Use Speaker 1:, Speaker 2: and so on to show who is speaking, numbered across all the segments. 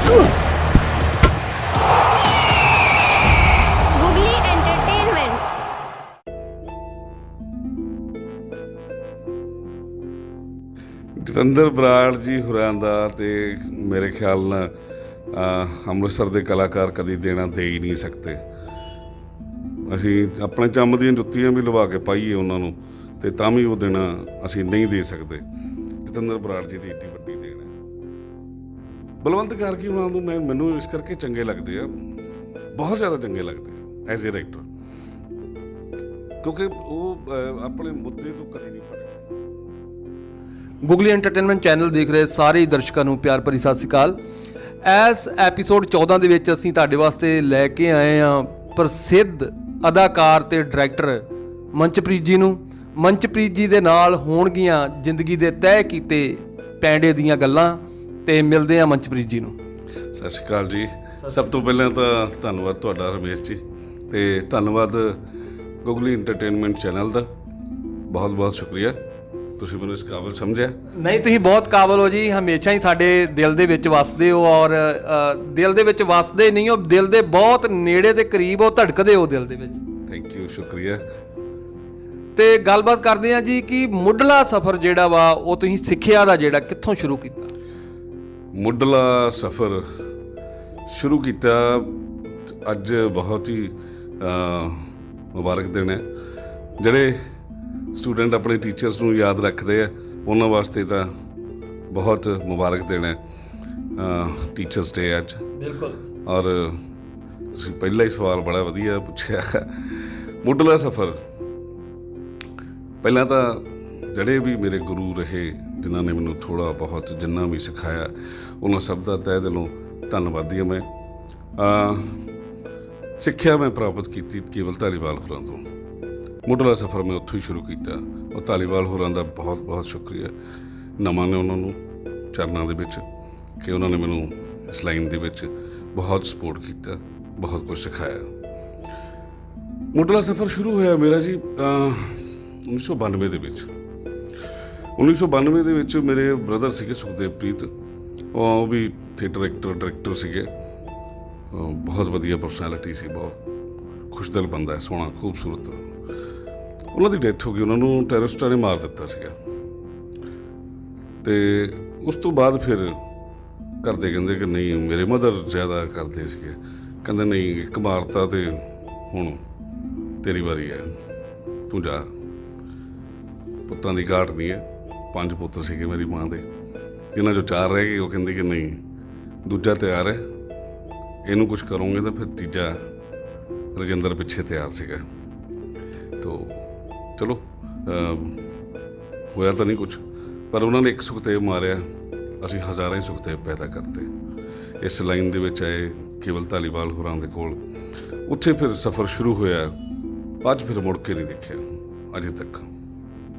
Speaker 1: Googly Entertainment।
Speaker 2: Jatinder Brar ji ਹੋਰਾਂ ਦਾ ਤੇ ਮੇਰੇ ਖਿਆਲ ਨਾਲ ਅੰਮ੍ਰਿਤਸਰ ਦੇ ਕਲਾਕਾਰ ਕਦੀ ਦੇਣਾ ਦੇ ਹੀ ਨਹੀਂ ਸਕਦੇ। ਅਸੀਂ ਆਪਣੇ ਚੰਮ ਦੀਆਂ ਜੁੱਤੀਆਂ ਵੀ ਲਵਾ ਕੇ ਪਾਈਏ ਉਹਨਾਂ ਨੂੰ ਤੇ ਤਾਂ ਵੀ ਉਹ ਦੇਣਾ ਅਸੀਂ ਨਹੀਂ ਦੇ ਸਕਦੇ। ਜਤਿੰਦਰ ਬਰਾੜ ਜੀ ਦੀ ਏਡੀ ਵੱਡੀ ਦੇਣ ਹੈ। ਬਲਵੰਤ ਗਾਰਗੀ ਉਹਨਾਂ ਨੂੰ ਮੈਨੂੰ ਇਸ ਕਰਕੇ ਚੰਗੇ ਲੱਗਦੇ ਆ, ਬਹੁਤ ਜ਼ਿਆਦਾ ਚੰਗੇ ਲੱਗਦੇ ਆ ਐਜ਼ ਏ ਰਾਈਟਰ, ਕਿਉਂਕਿ ਉਹ ਆਪਣੇ ਮੁੱਦੇ ਤੋਂ ਕਦੇ ਨਹੀਂ ਭਟਕਦੇ।
Speaker 3: ਗੂਗਲੀ ਐਂਟਰਟੇਨਮੈਂਟ ਚੈਨਲ ਦੇਖ ਰਹੇ ਸਾਰੇ ਦਰਸ਼ਕਾਂ ਨੂੰ ਪਿਆਰ ਭਰੀ ਸਤਿ ਸ਼੍ਰੀ ਅਕਾਲ। ਇਸ ਐਪੀਸੋਡ 14 ਦੇ ਵਿੱਚ ਅਸੀਂ ਤੁਹਾਡੇ ਵਾਸਤੇ ਲੈ ਕੇ ਆਏ ਹਾਂ ਪ੍ਰਸਿੱਧ ਅਦਾਕਾਰ ਤੇ ਡਾਇਰੈਕਟਰ ਮਨਚਪ੍ਰੀਤ ਜੀ ਨੂੰ। ਮਨਚਪ੍ਰੀਤ ਜੀ ਦੇ ਨਾਲ ਹੋਣਗੀਆਂ ਜ਼ਿੰਦਗੀ ਦੇ ਤੈਅ ਕੀਤੇ ਪੈਂਡੇ ਦੀਆਂ ਗੱਲਾਂ, ਤੇ ਮਿਲਦੇ ਹਾਂ ਮਨਚਪ੍ਰੀਤ ਜੀ ਨੂੰ।
Speaker 2: ਸਤਿ ਸ਼੍ਰੀ ਅਕਾਲ ਜੀ। ਸਭ ਤੋਂ ਪਹਿਲਾਂ ਤਾਂ ਧੰਨਵਾਦ ਤੁਹਾਡਾ ਰਮੇਸ਼ ਜੀ, ਤੇ ਧੰਨਵਾਦ ਗੂਗਲੀ ਐਂਟਰਟੇਨਮੈਂਟ ਚੈਨਲ ਦਾ। ਬਹੁਤ ਬਹੁਤ ਸ਼ੁਕਰੀਆ, ਤੁਸੀਂ ਮੈਨੂੰ ਇਸ ਕਾਬਲ ਸਮਝਿਆ।
Speaker 3: ਨਹੀਂ, ਤੁਸੀਂ ਬਹੁਤ ਕਾਬਲ ਹੋ ਜੀ, ਹਮੇਸ਼ਾ ਹੀ ਸਾਡੇ ਦਿਲ ਦੇ ਵਿੱਚ ਵਸਦੇ ਹੋ। ਔਰ ਦਿਲ ਦੇ ਵਿੱਚ ਵਸਦੇ ਨਹੀਂ ਹੋ, ਦਿਲ ਦੇ ਬਹੁਤ ਨੇੜੇ ਤੇ ਕਰੀਬ ਹੋ, ਧੜਕਦੇ ਹੋ ਦਿਲ ਦੇ ਵਿੱਚ।
Speaker 2: ਥੈਂਕ ਯੂ, ਸ਼ੁਕਰੀਆ।
Speaker 3: ਤੇ ਗੱਲਬਾਤ ਕਰਦੇ ਹਾਂ ਜੀ ਕਿ ਮੁੱਢਲਾ ਸਫ਼ਰ ਜਿਹੜਾ ਵਾ ਉਹ ਤੁਸੀਂ ਸਿੱਖਿਆ ਦਾ ਜਿਹੜਾ ਕਿੱਥੋਂ ਸ਼ੁਰੂ ਕੀਤਾ?
Speaker 2: ਮੁੱਢਲਾ ਸਫ਼ਰ ਸ਼ੁਰੂ ਕੀਤਾ ਅੱਜ ਬਹੁਤ ਹੀ ਮੁਬਾਰਕ ਦਿਨ ਹੈ। ਜਿਹੜੇ ਸਟੂਡੈਂਟ ਆਪਣੇ ਟੀਚਰਸ ਨੂੰ ਯਾਦ ਰੱਖਦੇ ਆ ਉਹਨਾਂ ਵਾਸਤੇ ਤਾਂ ਬਹੁਤ ਮੁਬਾਰਕ ਦਿਨ ਹੈ ਟੀਚਰਸ ਡੇ ਅੱਜ।
Speaker 3: ਬਿਲਕੁਲ।
Speaker 2: ਔਰ ਤੁਸੀਂ ਪਹਿਲਾ ਹੀ ਸਵਾਲ ਬੜਾ ਵਧੀਆ ਪੁੱਛਿਆ। ਮੁੱਢਲਾ ਸਫ਼ਰ, ਪਹਿਲਾਂ ਤਾਂ ਜਿਹੜੇ ਵੀ ਮੇਰੇ ਗੁਰੂ ਰਹੇ ਜਿਨ੍ਹਾਂ ਨੇ ਮੈਨੂੰ ਥੋੜ੍ਹਾ ਬਹੁਤ ਜਿੰਨਾ ਵੀ ਸਿਖਾਇਆ ਉਹਨਾਂ ਸਭ ਦਾ ਤਹਿ ਦਿਲੋਂ ਧੰਨਵਾਦੀ ਹਾਂ ਮੈਂ। ਸਿੱਖਿਆ ਮੈਂ ਪ੍ਰਾਪਤ ਕੀਤੀ ਕੇਵਲ ਧਾਲੀਵਾਲ ਹੋਰਾਂ ਤੋਂ। ਮੁੱਢਲਾ ਸਫ਼ਰ ਮੈਂ ਉੱਥੋਂ ਹੀ ਸ਼ੁਰੂ ਕੀਤਾ। ਉਹ ਧਾਲੀਵਾਲ ਹੋਰਾਂ ਦਾ ਬਹੁਤ ਬਹੁਤ ਸ਼ੁਕਰੀਆ। ਨਵਾਂ ਨੇ ਉਹਨਾਂ ਨੂੰ ਚਰਨਾਂ ਦੇ ਵਿੱਚ ਕਿ ਉਹਨਾਂ ਨੇ ਮੈਨੂੰ ਇਸ ਲਾਈਨ ਦੇ ਵਿੱਚ ਬਹੁਤ ਸਪੋਰਟ ਕੀਤਾ, ਬਹੁਤ ਕੁਝ ਸਿਖਾਇਆ। ਮੁੱਢਲਾ ਸਫ਼ਰ ਸ਼ੁਰੂ ਹੋਇਆ ਮੇਰਾ ਜੀ 1992 ਦੇ ਵਿੱਚ। 1992 ਦੇ ਵਿੱਚ ਮੇਰੇ ਬ੍ਰਦਰ ਸੀਗੇ ਸੁਖਦੇਵਪ੍ਰੀਤ, ਉਹ ਵੀ ਥੀਏਟਰ ਐਕਟਰ ਡਾਇਰੈਕਟਰ ਸੀਗੇ। ਬਹੁਤ ਵਧੀਆ ਪਰਸਨੈਲਿਟੀ ਸੀ, ਬਹੁਤ ਖੁਸ਼ਦਿਲ ਬੰਦਾ ਹੈ, ਸੋਹਣਾ ਖੂਬਸੂਰਤ। ਉਹਨਾਂ ਦੀ ਡੈਥ ਹੋ ਗਈ, ਉਹਨਾਂ ਨੂੰ ਟੈਰਰਿਸਟਾਂ ਨੇ ਮਾਰ ਦਿੱਤਾ ਸੀਗਾ। ਅਤੇ ਉਸ ਤੋਂ ਬਾਅਦ ਫਿਰ ਘਰਦੇ ਕਹਿੰਦੇ ਕਿ ਨਹੀਂ, ਮੇਰੇ ਮਦਰ ਜ਼ਿਆਦਾ ਕਰਦੇ ਸੀਗੇ, ਕਹਿੰਦੇ ਨਹੀਂ ਇੱਕ ਮਾਰਤਾ ਅਤੇ ਹੁਣ ਤੇਰੀ ਵਾਰੀ ਹੈ, ਤੂੰ ਜਾ। ਪੁੱਤਾਂ ਦੀ ਘਾਟ ਨਹੀਂ ਹੈ। 5 ਪੁੱਤਰ ਸੀਗੇ ਮੇਰੀ ਮਾਂ ਦੇ, ਜਿਨ੍ਹਾਂ 'ਚੋਂ 4 ਰਹਿ ਗਏ। ਉਹ ਕਹਿੰਦੀ ਕਿ ਨਹੀਂ, ਦੂਜਾ ਤਿਆਰ ਹੈ, ਇਹਨੂੰ ਕੁਛ ਕਰੋਗੇ ਤਾਂ ਫਿਰ ਤੀਜਾ ਰਜਿੰਦਰ ਪਿੱਛੇ ਤਿਆਰ ਸੀਗਾ। ਤੋ ਚਲੋ ਹੋਇਆ ਤਾਂ ਨਹੀਂ ਕੁਛ, ਪਰ ਉਹਨਾਂ ਨੇ ਇੱਕ ਸੁਖਦੇਵ ਮਾਰਿਆ, ਅਸੀਂ ਹਜ਼ਾਰਾਂ ਹੀ ਸੁਖਦੇਵ ਪੈਦਾ ਕਰਤੇ। ਇਸ ਲਾਈਨ ਦੇ ਵਿੱਚ ਆਏ ਕੇਵਲ ਧਾਲੀਵਾਲ ਹੋਰਾਂ ਦੇ ਕੋਲ। ਉੱਥੇ ਫਿਰ ਸਫ਼ਰ ਸ਼ੁਰੂ ਹੋਇਆ। ਅੱਜ ਫਿਰ ਮੁੜ ਕੇ ਨਹੀਂ ਦੇਖਿਆ ਅਜੇ ਤੱਕ।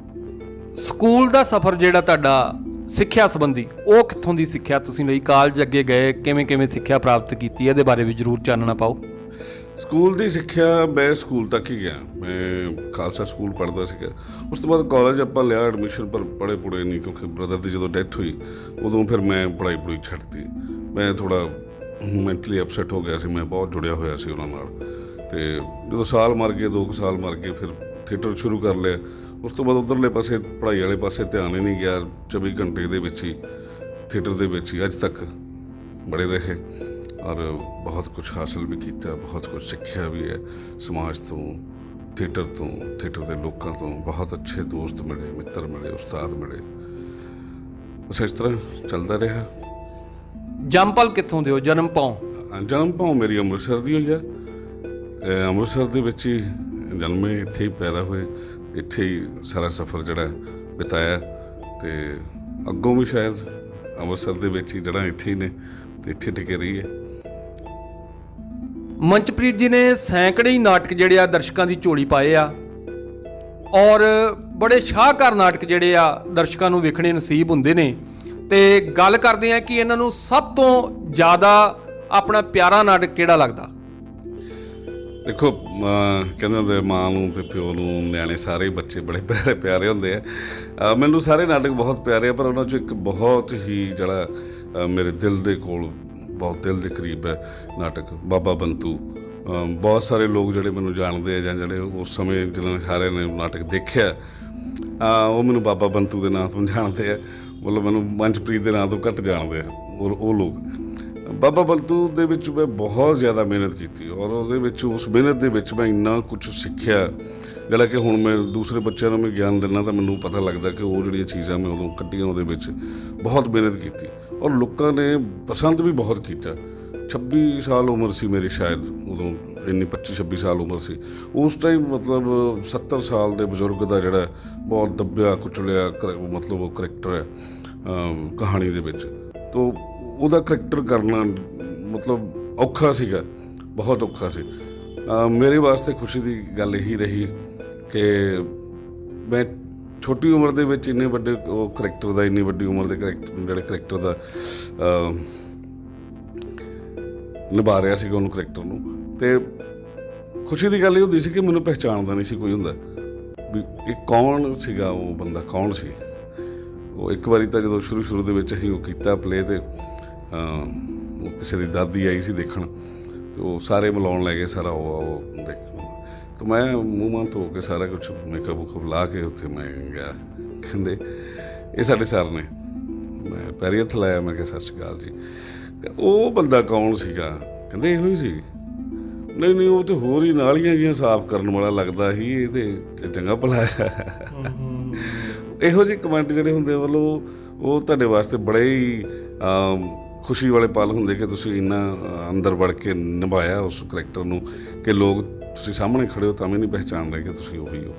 Speaker 3: ਸਕੂਲ ਦਾ ਸਫ਼ਰ ਜਿਹੜਾ ਤੁਹਾਡਾ ਸਿੱਖਿਆ ਸੰਬੰਧੀ, ਉਹ ਕਿੱਥੋਂ ਦੀ ਸਿੱਖਿਆ ਤੁਸੀਂ ਲਈ? ਕਾਲਜ ਅੱਗੇ ਗਏ, ਕਿਵੇਂ ਸਿੱਖਿਆ ਪ੍ਰਾਪਤ ਕੀਤੀ, ਇਹਦੇ ਬਾਰੇ ਵੀ ਜ਼ਰੂਰ ਚਾਨਣਾ ਪਾਓ।
Speaker 2: ਸਕੂਲ ਦੀ ਸਿੱਖਿਆ ਮੈਂ ਸਕੂਲ ਤੱਕ ਹੀ ਗਿਆ। ਮੈਂ ਖਾਲਸਾ ਸਕੂਲ ਪੜ੍ਹਦਾ ਸੀਗਾ। ਉਸ ਤੋਂ ਬਾਅਦ ਕਾਲਜ ਆਪਾਂ ਲਿਆ ਐਡਮਿਸ਼ਨ, ਪਰ ਪੜ੍ਹੇ ਪੁੜੇ ਨਹੀਂ, ਕਿਉਂਕਿ ਬ੍ਰਦਰ ਦੀ ਜਦੋਂ ਡੈਥ ਹੋਈ ਉਦੋਂ ਫਿਰ ਮੈਂ ਪੜ੍ਹਾਈ ਛੱਡਤੀ। ਮੈਂ ਥੋੜ੍ਹਾ ਮੈਂਟਲੀ ਅਪਸੈਟ ਹੋ ਗਿਆ ਸੀ, ਮੈਂ ਬਹੁਤ ਜੁੜਿਆ ਹੋਇਆ ਸੀ ਉਹਨਾਂ ਨਾਲ। ਅਤੇ ਜਦੋਂ ਸਾਲ ਮਰ ਗਏ, 2 ਸਾਲ ਮਰ ਗਏ, ਫਿਰ ਥੀਏਟਰ ਸ਼ੁਰੂ ਕਰ ਲਿਆ। ਉਸ ਤੋਂ ਬਾਅਦ ਉੱਧਰਲੇ ਪਾਸੇ ਪੜ੍ਹਾਈ ਵਾਲੇ ਪਾਸੇ ਧਿਆਨ ਹੀ ਨਹੀਂ ਗਿਆ। 24 ਘੰਟੇ ਦੇ ਵਿੱਚ ਹੀ ਥੀਏਟਰ ਦੇ ਵਿੱਚ ਹੀ ਅੱਜ ਤੱਕ ਬੜੇ ਰਹੇ, ਔਰ ਬਹੁਤ ਕੁਛ ਹਾਸਿਲ ਵੀ ਕੀਤਾ, ਬਹੁਤ ਕੁਛ ਸਿੱਖਿਆ ਵੀ ਹੈ ਸਮਾਜ ਤੋਂ, ਥੀਏਟਰ ਤੋਂ, ਥੀਏਟਰ ਦੇ ਲੋਕਾਂ ਤੋਂ। ਬਹੁਤ ਅੱਛੇ ਦੋਸਤ ਮਿਲੇ, ਮਿੱਤਰ ਮਿਲੇ, ਉਸਤਾਦ ਮਿਲੇ। ਬਸ ਇਸ ਤਰ੍ਹਾਂ ਚੱਲਦਾ ਰਿਹਾ।
Speaker 3: ਜੰਮਪਲ ਕਿੱਥੋਂ ਦੇ ਹੋ? ਜਨਮ ਪਾਓ?
Speaker 2: ਜਨਮ ਭਾਉ ਮੇਰੀ ਅੰਮ੍ਰਿਤਸਰ ਦੀ ਹੋਈ ਹੈ। ਅੰਮ੍ਰਿਤਸਰ ਦੇ ਵਿੱਚ ਹੀ ਜਨਮੇ, ਇੱਥੇ ਹੀ ਪੈਦਾ ਹੋਏ, ਇੱਥੇ ਹੀ ਸਾਰਾ ਸਫ਼ਰ ਜਿਹੜਾ ਬਿਤਾਇਆ। ਅਤੇ ਅੱਗੋਂ ਵੀ ਸ਼ਾਇਦ ਅੰਮ੍ਰਿਤਸਰ ਦੇ ਵਿੱਚ ਹੀ ਜੜ੍ਹਾਂ ਇੱਥੇ ਹੀ ਨੇ ਅਤੇ ਇੱਥੇ ਟਿਕੇ ਰਹੀਏ।
Speaker 3: ਮਨਚਪ੍ਰੀਤ ਜੀ ਨੇ ਸੈਂਕੜੇ ਹੀ ਨਾਟਕ ਜਿਹੜੇ ਆ ਦਰਸ਼ਕਾਂ ਦੀ ਝੋਲੀ ਪਾਏ ਆ, ਔਰ ਬੜੇ ਸ਼ਾਹਕਾਰ ਨਾਟਕ ਜਿਹੜੇ ਆ ਦਰਸ਼ਕਾਂ ਨੂੰ ਵੇਖਣੇ ਨਸੀਬ ਹੁੰਦੇ ਨੇ। ਤੇ ਗੱਲ ਕਰਦੇ ਆ ਕਿ ਇਹਨਾਂ ਨੂੰ ਸਭ ਤੋਂ ਜ਼ਿਆਦਾ ਆਪਣਾ ਪਿਆਰਾ ਨਾਟਕ ਕਿਹੜਾ ਲੱਗਦਾ?
Speaker 2: ਦੇਖੋ, ਕਹਿੰਦੇ ਹੁੰਦੇ ਮਾਂ ਨੂੰ ਅਤੇ ਪਿਓ ਨੂੰ ਨਿਆਣੇ ਸਾਰੇ ਬੱਚੇ ਬੜੇ ਪਿਆਰੇ ਹੁੰਦੇ ਆ। ਮੈਨੂੰ ਸਾਰੇ ਨਾਟਕ ਬਹੁਤ ਪਿਆਰੇ ਆ, ਪਰ ਉਹਨਾਂ 'ਚੋਂ ਇੱਕ ਬਹੁਤ ਹੀ ਜਿਹੜਾ ਮੇਰੇ ਦਿਲ ਦੇ ਕੋਲ ਬਹੁਤ ਦਿਲ ਦੇ ਕਰੀਬ ਹੈ ਨਾਟਕ ਬਾਬਾ ਬੰਤੂ। ਬਹੁਤ ਸਾਰੇ ਲੋਕ ਜਿਹੜੇ ਮੈਨੂੰ ਜਾਣਦੇ ਆ ਜਾਂ ਜਿਹੜੇ ਉਸ ਸਮੇਂ ਜਿਨ੍ਹਾਂ ਨੇ ਸਾਰਿਆਂ ਨੇ ਨਾਟਕ ਦੇਖਿਆ ਉਹ ਮੈਨੂੰ ਬਾਬਾ ਬੰਤੂ ਦੇ ਨਾਂ ਤੋਂ ਜਾਣਦੇ ਆ, ਮਤਲਬ ਮੈਨੂੰ ਮੰਚਪ੍ਰੀਤ ਦੇ ਨਾਂ ਤੋਂ ਘੱਟ ਜਾਣਦੇ ਆ ਉਹ ਲੋਕ। ਬਾਬਾ ਬੰਤੂ ਦੇ ਵਿੱਚ ਮੈਂ ਬਹੁਤ ਜ਼ਿਆਦਾ ਮਿਹਨਤ ਕੀਤੀ ਔਰ ਉਹਦੇ ਵਿੱਚ ਉਸ ਮਿਹਨਤ ਦੇ ਵਿੱਚ ਮੈਂ ਇੰਨਾ ਕੁਛ ਸਿੱਖਿਆ ਜਿਹੜਾ ਕਿ ਹੁਣ ਮੈਂ ਦੂਸਰੇ ਬੱਚਿਆਂ ਨੂੰ ਮੈਂ ਗਿਆਨ ਦਿੰਦਾ ਤਾਂ ਮੈਨੂੰ ਪਤਾ ਲੱਗਦਾ ਕਿ ਉਹ ਜਿਹੜੀਆਂ ਚੀਜ਼ਾਂ ਮੈਂ ਉਦੋਂ ਕੱਢੀਆਂ ਉਹਦੇ ਵਿੱਚ ਬਹੁਤ ਮਿਹਨਤ ਕੀਤੀ ਔਰ ਲੋਕਾਂ ਨੇ ਪਸੰਦ ਵੀ ਬਹੁਤ ਕੀਤਾ। 26 ਸਾਲ ਉਮਰ ਸੀ ਮੇਰੀ ਸ਼ਾਇਦ ਉਦੋਂ, ਇੰਨੀ 25-26 ਸਾਲ ਉਮਰ ਸੀ ਉਸ ਟਾਈਮ। ਮਤਲਬ 70 ਸਾਲ ਦੇ ਬਜ਼ੁਰਗ ਦਾ ਜਿਹੜਾ ਬਹੁਤ ਦੱਬਿਆ ਕੁਚਲਿਆ ਮਤਲਬ ਉਹ ਕਰੈਕਟਰ ਹੈ ਕਹਾਣੀ ਦੇ ਵਿੱਚ, ਤਾਂ ਉਹਦਾ ਕਰੈਕਟਰ ਕਰਨਾ ਮਤਲਬ ਔਖਾ ਸੀਗਾ, ਬਹੁਤ ਔਖਾ ਸੀ। ਮੇਰੇ ਵਾਸਤੇ ਖੁਸ਼ੀ ਦੀ ਗੱਲ ਇਹੀ ਰਹੀ ਕਿ ਮੈਂ ਛੋਟੀ ਉਮਰ ਦੇ ਵਿੱਚ ਇੰਨੇ ਵੱਡੇ ਉਹ ਕਰੈਕਟਰ ਦਾ, ਇੰਨੀ ਵੱਡੀ ਉਮਰ ਦੇ ਕਰੈਕਟਰ ਦਾ ਨਿਭਾ ਰਿਹਾ ਸੀਗਾ ਉਹਨੂੰ ਕਰੈਕਟਰ ਨੂੰ। ਅਤੇ ਖੁਸ਼ੀ ਦੀ ਗੱਲ ਇਹ ਹੁੰਦੀ ਸੀ ਕਿ ਮੈਨੂੰ ਪਹਿਚਾਣਦਾ ਨਹੀਂ ਸੀ ਕੋਈ ਹੁੰਦਾ ਵੀ ਇਹ ਕੌਣ ਸੀਗਾ, ਉਹ ਬੰਦਾ ਕੌਣ ਸੀ। ਉਹ ਇੱਕ ਵਾਰੀ ਤਾਂ ਜਦੋਂ ਸ਼ੁਰੂ ਦੇ ਵਿੱਚ ਅਸੀਂ ਉਹ ਕੀਤਾ ਪਲੇ, ਅਤੇ ਉਹ ਕਿਸੇ ਦੀ ਦਾਦੀ ਆਈ ਸੀ ਦੇਖਣ, ਅਤੇ ਉਹ ਸਾਰੇ ਮਿਲਾਉਣ ਲੈ ਗਏ ਸਾਰਾ ਉਹ ਦੇਖ। ਤਾਂ ਮੈਂ ਮੂੰਹ ਮਾਂ ਧੋ ਕੇ ਸਾਰਾ ਕੁਛ ਮੇਕਅਪ ਮੁਕਅਪ ਲਾ ਕੇ ਉੱਥੇ ਮੈਂ ਗਿਆ। ਕਹਿੰਦੇ ਇਹ ਸਾਡੇ ਸਰ ਨੇ। ਮੈਂ ਪੈਰੀ ਹੱਥ ਲਾਇਆ, ਮੈਂ ਕਿਹਾ ਸਤਿ ਸ਼੍ਰੀ ਅਕਾਲ ਜੀ। ਉਹ ਬੰਦਾ ਕੌਣ ਸੀਗਾ? ਕਹਿੰਦੇ ਇਹੋ ਹੀ ਸੀ। ਨਹੀਂ ਉਹ ਤਾਂ ਹੋਰ ਹੀ ਨਾਲੀਆਂ ਜਿਹੀਆਂ ਸਾਫ਼ ਕਰਨ ਵਾਲਾ ਲੱਗਦਾ ਸੀ, ਇਹ ਤਾਂ ਚੰਗਾ ਭਲਾ ਇਹੋ ਜਿਹੇ ਕਮੈਂਟ ਜਿਹੜੇ ਹੁੰਦੇ ਮਤਲਬ ਉਹ ਤੁਹਾਡੇ ਵਾਸਤੇ ਬੜੇ ਹੀ ਖੁਸ਼ੀ ਵਾਲੇ ਪਲ ਹੁੰਦੇ ਕਿ ਤੁਸੀਂ ਇੰਨਾ ਅੰਦਰ ਵੜ ਕੇ ਨਿਭਾਇਆ ਉਸ ਕਰੈਕਟਰ ਨੂੰ ਕਿ ਲੋਕ ਤੁਸੀਂ ਸਾਹਮਣੇ ਖੜ੍ਹੇ ਹੋ ਤਾਂ ਵੀ ਨਹੀਂ ਪਹਿਚਾਣ ਰਹੇ ਕਿ ਤੁਸੀਂ ਉਹੀ ਹੋ।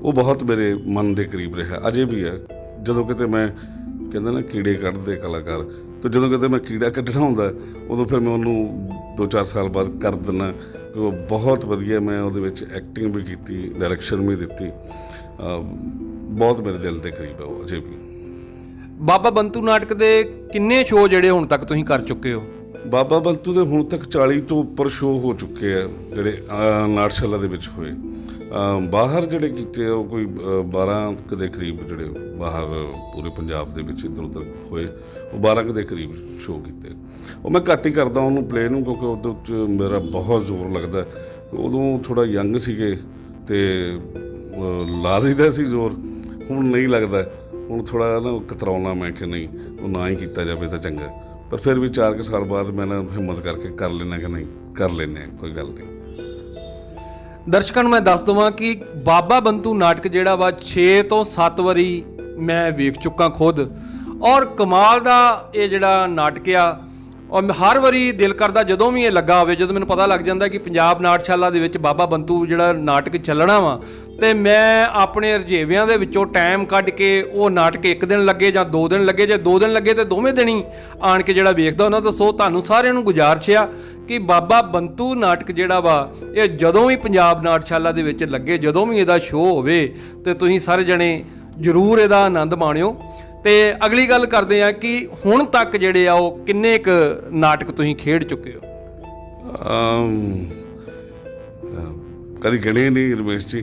Speaker 2: ਉਹ ਬਹੁਤ ਮੇਰੇ ਮਨ ਦੇ ਕਰੀਬ ਰਿਹਾ, ਅਜੇ ਵੀ ਹੈ। ਜਦੋਂ ਕਿਤੇ ਮੈਂ ਕਹਿੰਦਾ ਨਾ ਕੀੜੇ ਕੱਢਦੇ ਕਲਾਕਾਰ, ਅਤੇ ਜਦੋਂ ਕਿਤੇ ਮੈਂ ਕੀੜਾ ਕੱਢਣਾ ਹੁੰਦਾ ਉਦੋਂ ਫਿਰ ਮੈਂ ਉਹਨੂੰ 2-4 ਸਾਲ ਬਾਅਦ ਕਰ ਦਿੰਦਾ ਕਿ ਉਹ ਬਹੁਤ ਵਧੀਆ। ਮੈਂ ਉਹਦੇ ਵਿੱਚ ਐਕਟਿੰਗ ਵੀ ਕੀਤੀ, ਡਾਇਰੈਕਸ਼ਨ ਵੀ ਦਿੱਤੀ। ਬਹੁਤ ਮੇਰੇ ਦਿਲ ਦੇ ਕਰੀਬ ਹੈ ਉਹ ਅਜੇ ਵੀ।
Speaker 3: ਬਾਬਾ ਬੰਤੂ ਨਾਟਕ ਦੇ ਕਿੰਨੇ ਸ਼ੋਅ ਜਿਹੜੇ ਹੁਣ ਤੱਕ ਤੁਸੀਂ ਕਰ ਚੁੱਕੇ ਹੋ? ਬਾਬਾ
Speaker 2: ਬੰਤੂ ਦੇ ਹੁਣ ਤੱਕ 40 ਤੋਂ ਉੱਪਰ ਸ਼ੋਅ ਹੋ ਚੁੱਕੇ ਆ ਜਿਹੜੇ ਨਾਟਸ਼ਾਲਾ ਦੇ ਵਿੱਚ ਹੋਏ। ਬਾਹਰ ਜਿਹੜੇ ਕੀਤੇ ਉਹ ਕੋਈ 12 ਦੇ ਕਰੀਬ ਜਿਹੜੇ ਬਾਹਰ ਪੂਰੇ ਪੰਜਾਬ ਦੇ ਵਿੱਚ ਇੱਧਰ ਉੱਧਰ ਹੋਏ, ਉਹ 12 ਦੇ ਕਰੀਬ ਸ਼ੋਅ ਕੀਤੇ। ਉਹ ਮੈਂ ਘੱਟ ਹੀ ਕਰਦਾ ਉਹਨੂੰ ਪਲੇ ਨੂੰ, ਕਿਉਂਕਿ ਉਹਦੇ ਵਿੱਚ ਮੇਰਾ ਬਹੁਤ ਜ਼ੋਰ ਲੱਗਦਾ। ਉਦੋਂ ਥੋੜ੍ਹਾ ਯੰਗ ਸੀਗੇ ਅਤੇ ਲਾ ਦਈਦਾ ਸੀ ਜ਼ੋਰ, ਹੁਣ ਨਹੀਂ ਲੱਗਦਾ। ਹੁਣ ਥੋੜ੍ਹਾ ਨਾ ਕਤਰਾਉਣਾ ਮੈਂ ਕਿ ਨਹੀਂ ਉਹ ਨਾ ਹੀ ਕੀਤਾ ਜਾਵੇ ਤਾਂ ਚੰਗਾ। ਪਰ ਫਿਰ ਵੀ 4 ਸਾਲ ਬਾਅਦ ਮੈਂ ਨਾ ਹਿੰਮਤ ਕਰਕੇ ਕਰ ਲੈਣਾ ਕਿ ਨਹੀਂ ਕਰ ਲੈਂਦੇ, ਕੋਈ ਗੱਲ ਨਹੀਂ।
Speaker 3: ਦਰਸ਼ਕਾਂ ਨੂੰ ਮੈਂ ਦੱਸ ਦੇਵਾਂ ਕਿ ਬਾਬਾ ਬੰਤੂ ਨਾਟਕ ਜਿਹੜਾ ਵਾ 6 ਤੋਂ 7 ਵਾਰੀ ਮੈਂ ਵੇਖ ਚੁੱਕਾ ਖੁਦ, ਔਰ ਕਮਾਲ ਦਾ ਇਹ ਜਿਹੜਾ ਨਾਟਕ ਆ। ਔਰ ਹਰ ਵਾਰੀ ਦਿਲ ਕਰਦਾ ਜਦੋਂ ਵੀ ਇਹ ਲੱਗਾ ਹੋਵੇ, ਜਦੋਂ ਮੈਨੂੰ ਪਤਾ ਲੱਗ ਜਾਂਦਾ ਕਿ ਪੰਜਾਬ ਨਾਟਸ਼ਾਲਾ ਦੇ ਵਿੱਚ ਬਾਬਾ ਬੰਤੂ ਜਿਹੜਾ ਨਾਟਕ ਚੱਲਣਾ ਵਾ, ਅਤੇ ਮੈਂ ਆਪਣੇ ਰੁਝੇਵਿਆਂ ਦੇ ਵਿੱਚੋਂ ਟਾਈਮ ਕੱਢ ਕੇ ਉਹ ਨਾਟਕ 1 ਦਿਨ ਲੱਗੇ ਜਾਂ 2 ਦਿਨ ਲੱਗੇ, ਜੇ 2 ਦਿਨ ਲੱਗੇ ਤਾਂ ਦੋਵੇਂ ਦਿਨ ਹੀ ਆਣ ਕੇ ਜਿਹੜਾ ਵੇਖਦਾ ਉਹਨਾਂ ਤੋਂ। ਸੋ ਤੁਹਾਨੂੰ ਸਾਰਿਆਂ ਨੂੰ ਗੁਜ਼ਾਰਿਸ਼ ਆ ਕਿ ਬਾਬਾ ਬੰਤੂ ਨਾਟਕ ਜਿਹੜਾ ਵਾ ਇਹ ਜਦੋਂ ਵੀ ਪੰਜਾਬ ਨਾਟਸ਼ਾਲਾ ਦੇ ਵਿੱਚ ਲੱਗੇ, ਜਦੋਂ ਵੀ ਇਹਦਾ ਸ਼ੋਅ ਹੋਵੇ, ਅਤੇ ਤੁਸੀਂ ਸਾਰੇ ਜਣੇ ਜ਼ਰੂਰ ਇਹਦਾ ਆਨੰਦ ਮਾਣਿਓ। ਅਤੇ ਅਗਲੀ ਗੱਲ ਕਰਦੇ ਹਾਂ ਕਿ ਹੁਣ ਤੱਕ ਜਿਹੜੇ ਆ ਉਹ ਕਿੰਨੇ ਕੁ ਨਾਟਕ ਤੁਸੀਂ ਖੇਡ ਚੁੱਕੇ ਹੋ?
Speaker 2: ਕਦੀ ਗਿਣੇ ਨਹੀਂ ਰਮੇਸ਼ ਜੀ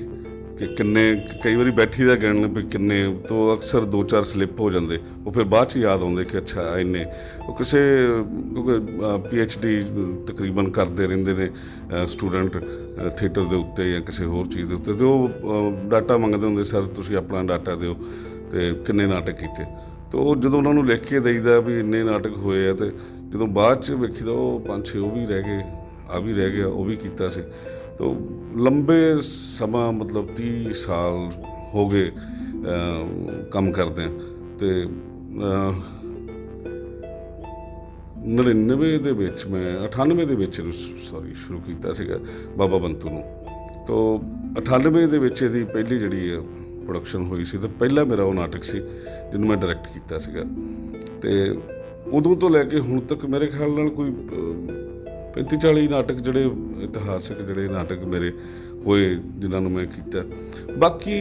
Speaker 2: ਕਿ ਕਿੰਨੇ, ਕਈ ਵਾਰੀ ਬੈਠੀ ਦਾ ਗਿਣਨ ਵੀ ਕਿੰਨੇ, ਤੋਂ ਅਕਸਰ 2-4 ਸਲਿੱਪ ਹੋ ਜਾਂਦੇ। ਉਹ ਫਿਰ ਬਾਅਦ 'ਚ ਯਾਦ ਆਉਂਦੇ ਕਿ ਅੱਛਾ ਇੰਨੇ। ਉਹ ਕਿਸੇ ਕਿਉਂਕਿ PhD ਤਕਰੀਬਨ ਕਰਦੇ ਰਹਿੰਦੇ ਨੇ ਸਟੂਡੈਂਟ ਥੀਏਟਰ ਦੇ ਉੱਤੇ ਜਾਂ ਕਿਸੇ ਹੋਰ ਚੀਜ਼ ਦੇ ਉੱਤੇ, ਅਤੇ ਉਹ ਡਾਟਾ ਮੰਗਦੇ ਹੁੰਦੇ, ਸਰ ਤੁਸੀਂ ਆਪਣਾ ਡਾਟਾ ਦਿਓ ਅਤੇ ਕਿੰਨੇ ਨਾਟਕ ਕੀਤੇ। ਅਤੇ ਉਹ ਜਦੋਂ ਉਹਨਾਂ ਨੂੰ ਲਿਖ ਕੇ ਦੇਈਦਾ ਵੀ ਇੰਨੇ ਨਾਟਕ ਹੋਏ ਆ, ਅਤੇ ਜਦੋਂ ਬਾਅਦ 'ਚ ਵੇਖੀਦਾ ਉਹ 5-6 ਉਹ ਵੀ ਰਹਿ ਗਏ, ਆ ਵੀ ਰਹਿ ਗਿਆ, ਉਹ ਵੀ ਕੀਤਾ ਸੀ। ਤੋ ਲੰਬੇ ਸਮਾਂ ਮਤਲਬ 30 ਸਾਲ ਹੋ ਗਏ ਕੰਮ ਕਰਦੇ ਅਤੇ 99 ਦੇ ਵਿੱਚ ਮੈਂ 98 ਦੇ ਵਿੱਚ ਸ਼ੁਰੂ ਕੀਤਾ ਸੀਗਾ ਬਾਬਾ ਬੰਤੂ ਨੂੰ। ਤੋ 98 ਦੇ ਵਿੱਚ ਇਹਦੀ ਪਹਿਲੀ ਜਿਹੜੀ ਪ੍ਰੋਡਕਸ਼ਨ ਹੋਈ ਸੀ, ਤਾਂ ਪਹਿਲਾ ਮੇਰਾ ਉਹ ਨਾਟਕ ਸੀ ਜਿਹਨੂੰ ਮੈਂ ਡਾਇਰੈਕਟ ਕੀਤਾ ਸੀਗਾ। ਅਤੇ ਉਦੋਂ ਤੋਂ ਲੈ ਕੇ ਹੁਣ ਤੱਕ ਮੇਰੇ ਖਿਆਲ ਨਾਲ ਕੋਈ 35-40 ਨਾਟਕ ਜਿਹੜੇ ਇਤਿਹਾਸਕ ਜਿਹੜੇ ਨਾਟਕ ਮੇਰੇ ਹੋਏ ਜਿਨ੍ਹਾਂ ਨੂੰ ਮੈਂ ਕੀਤਾ। ਬਾਕੀ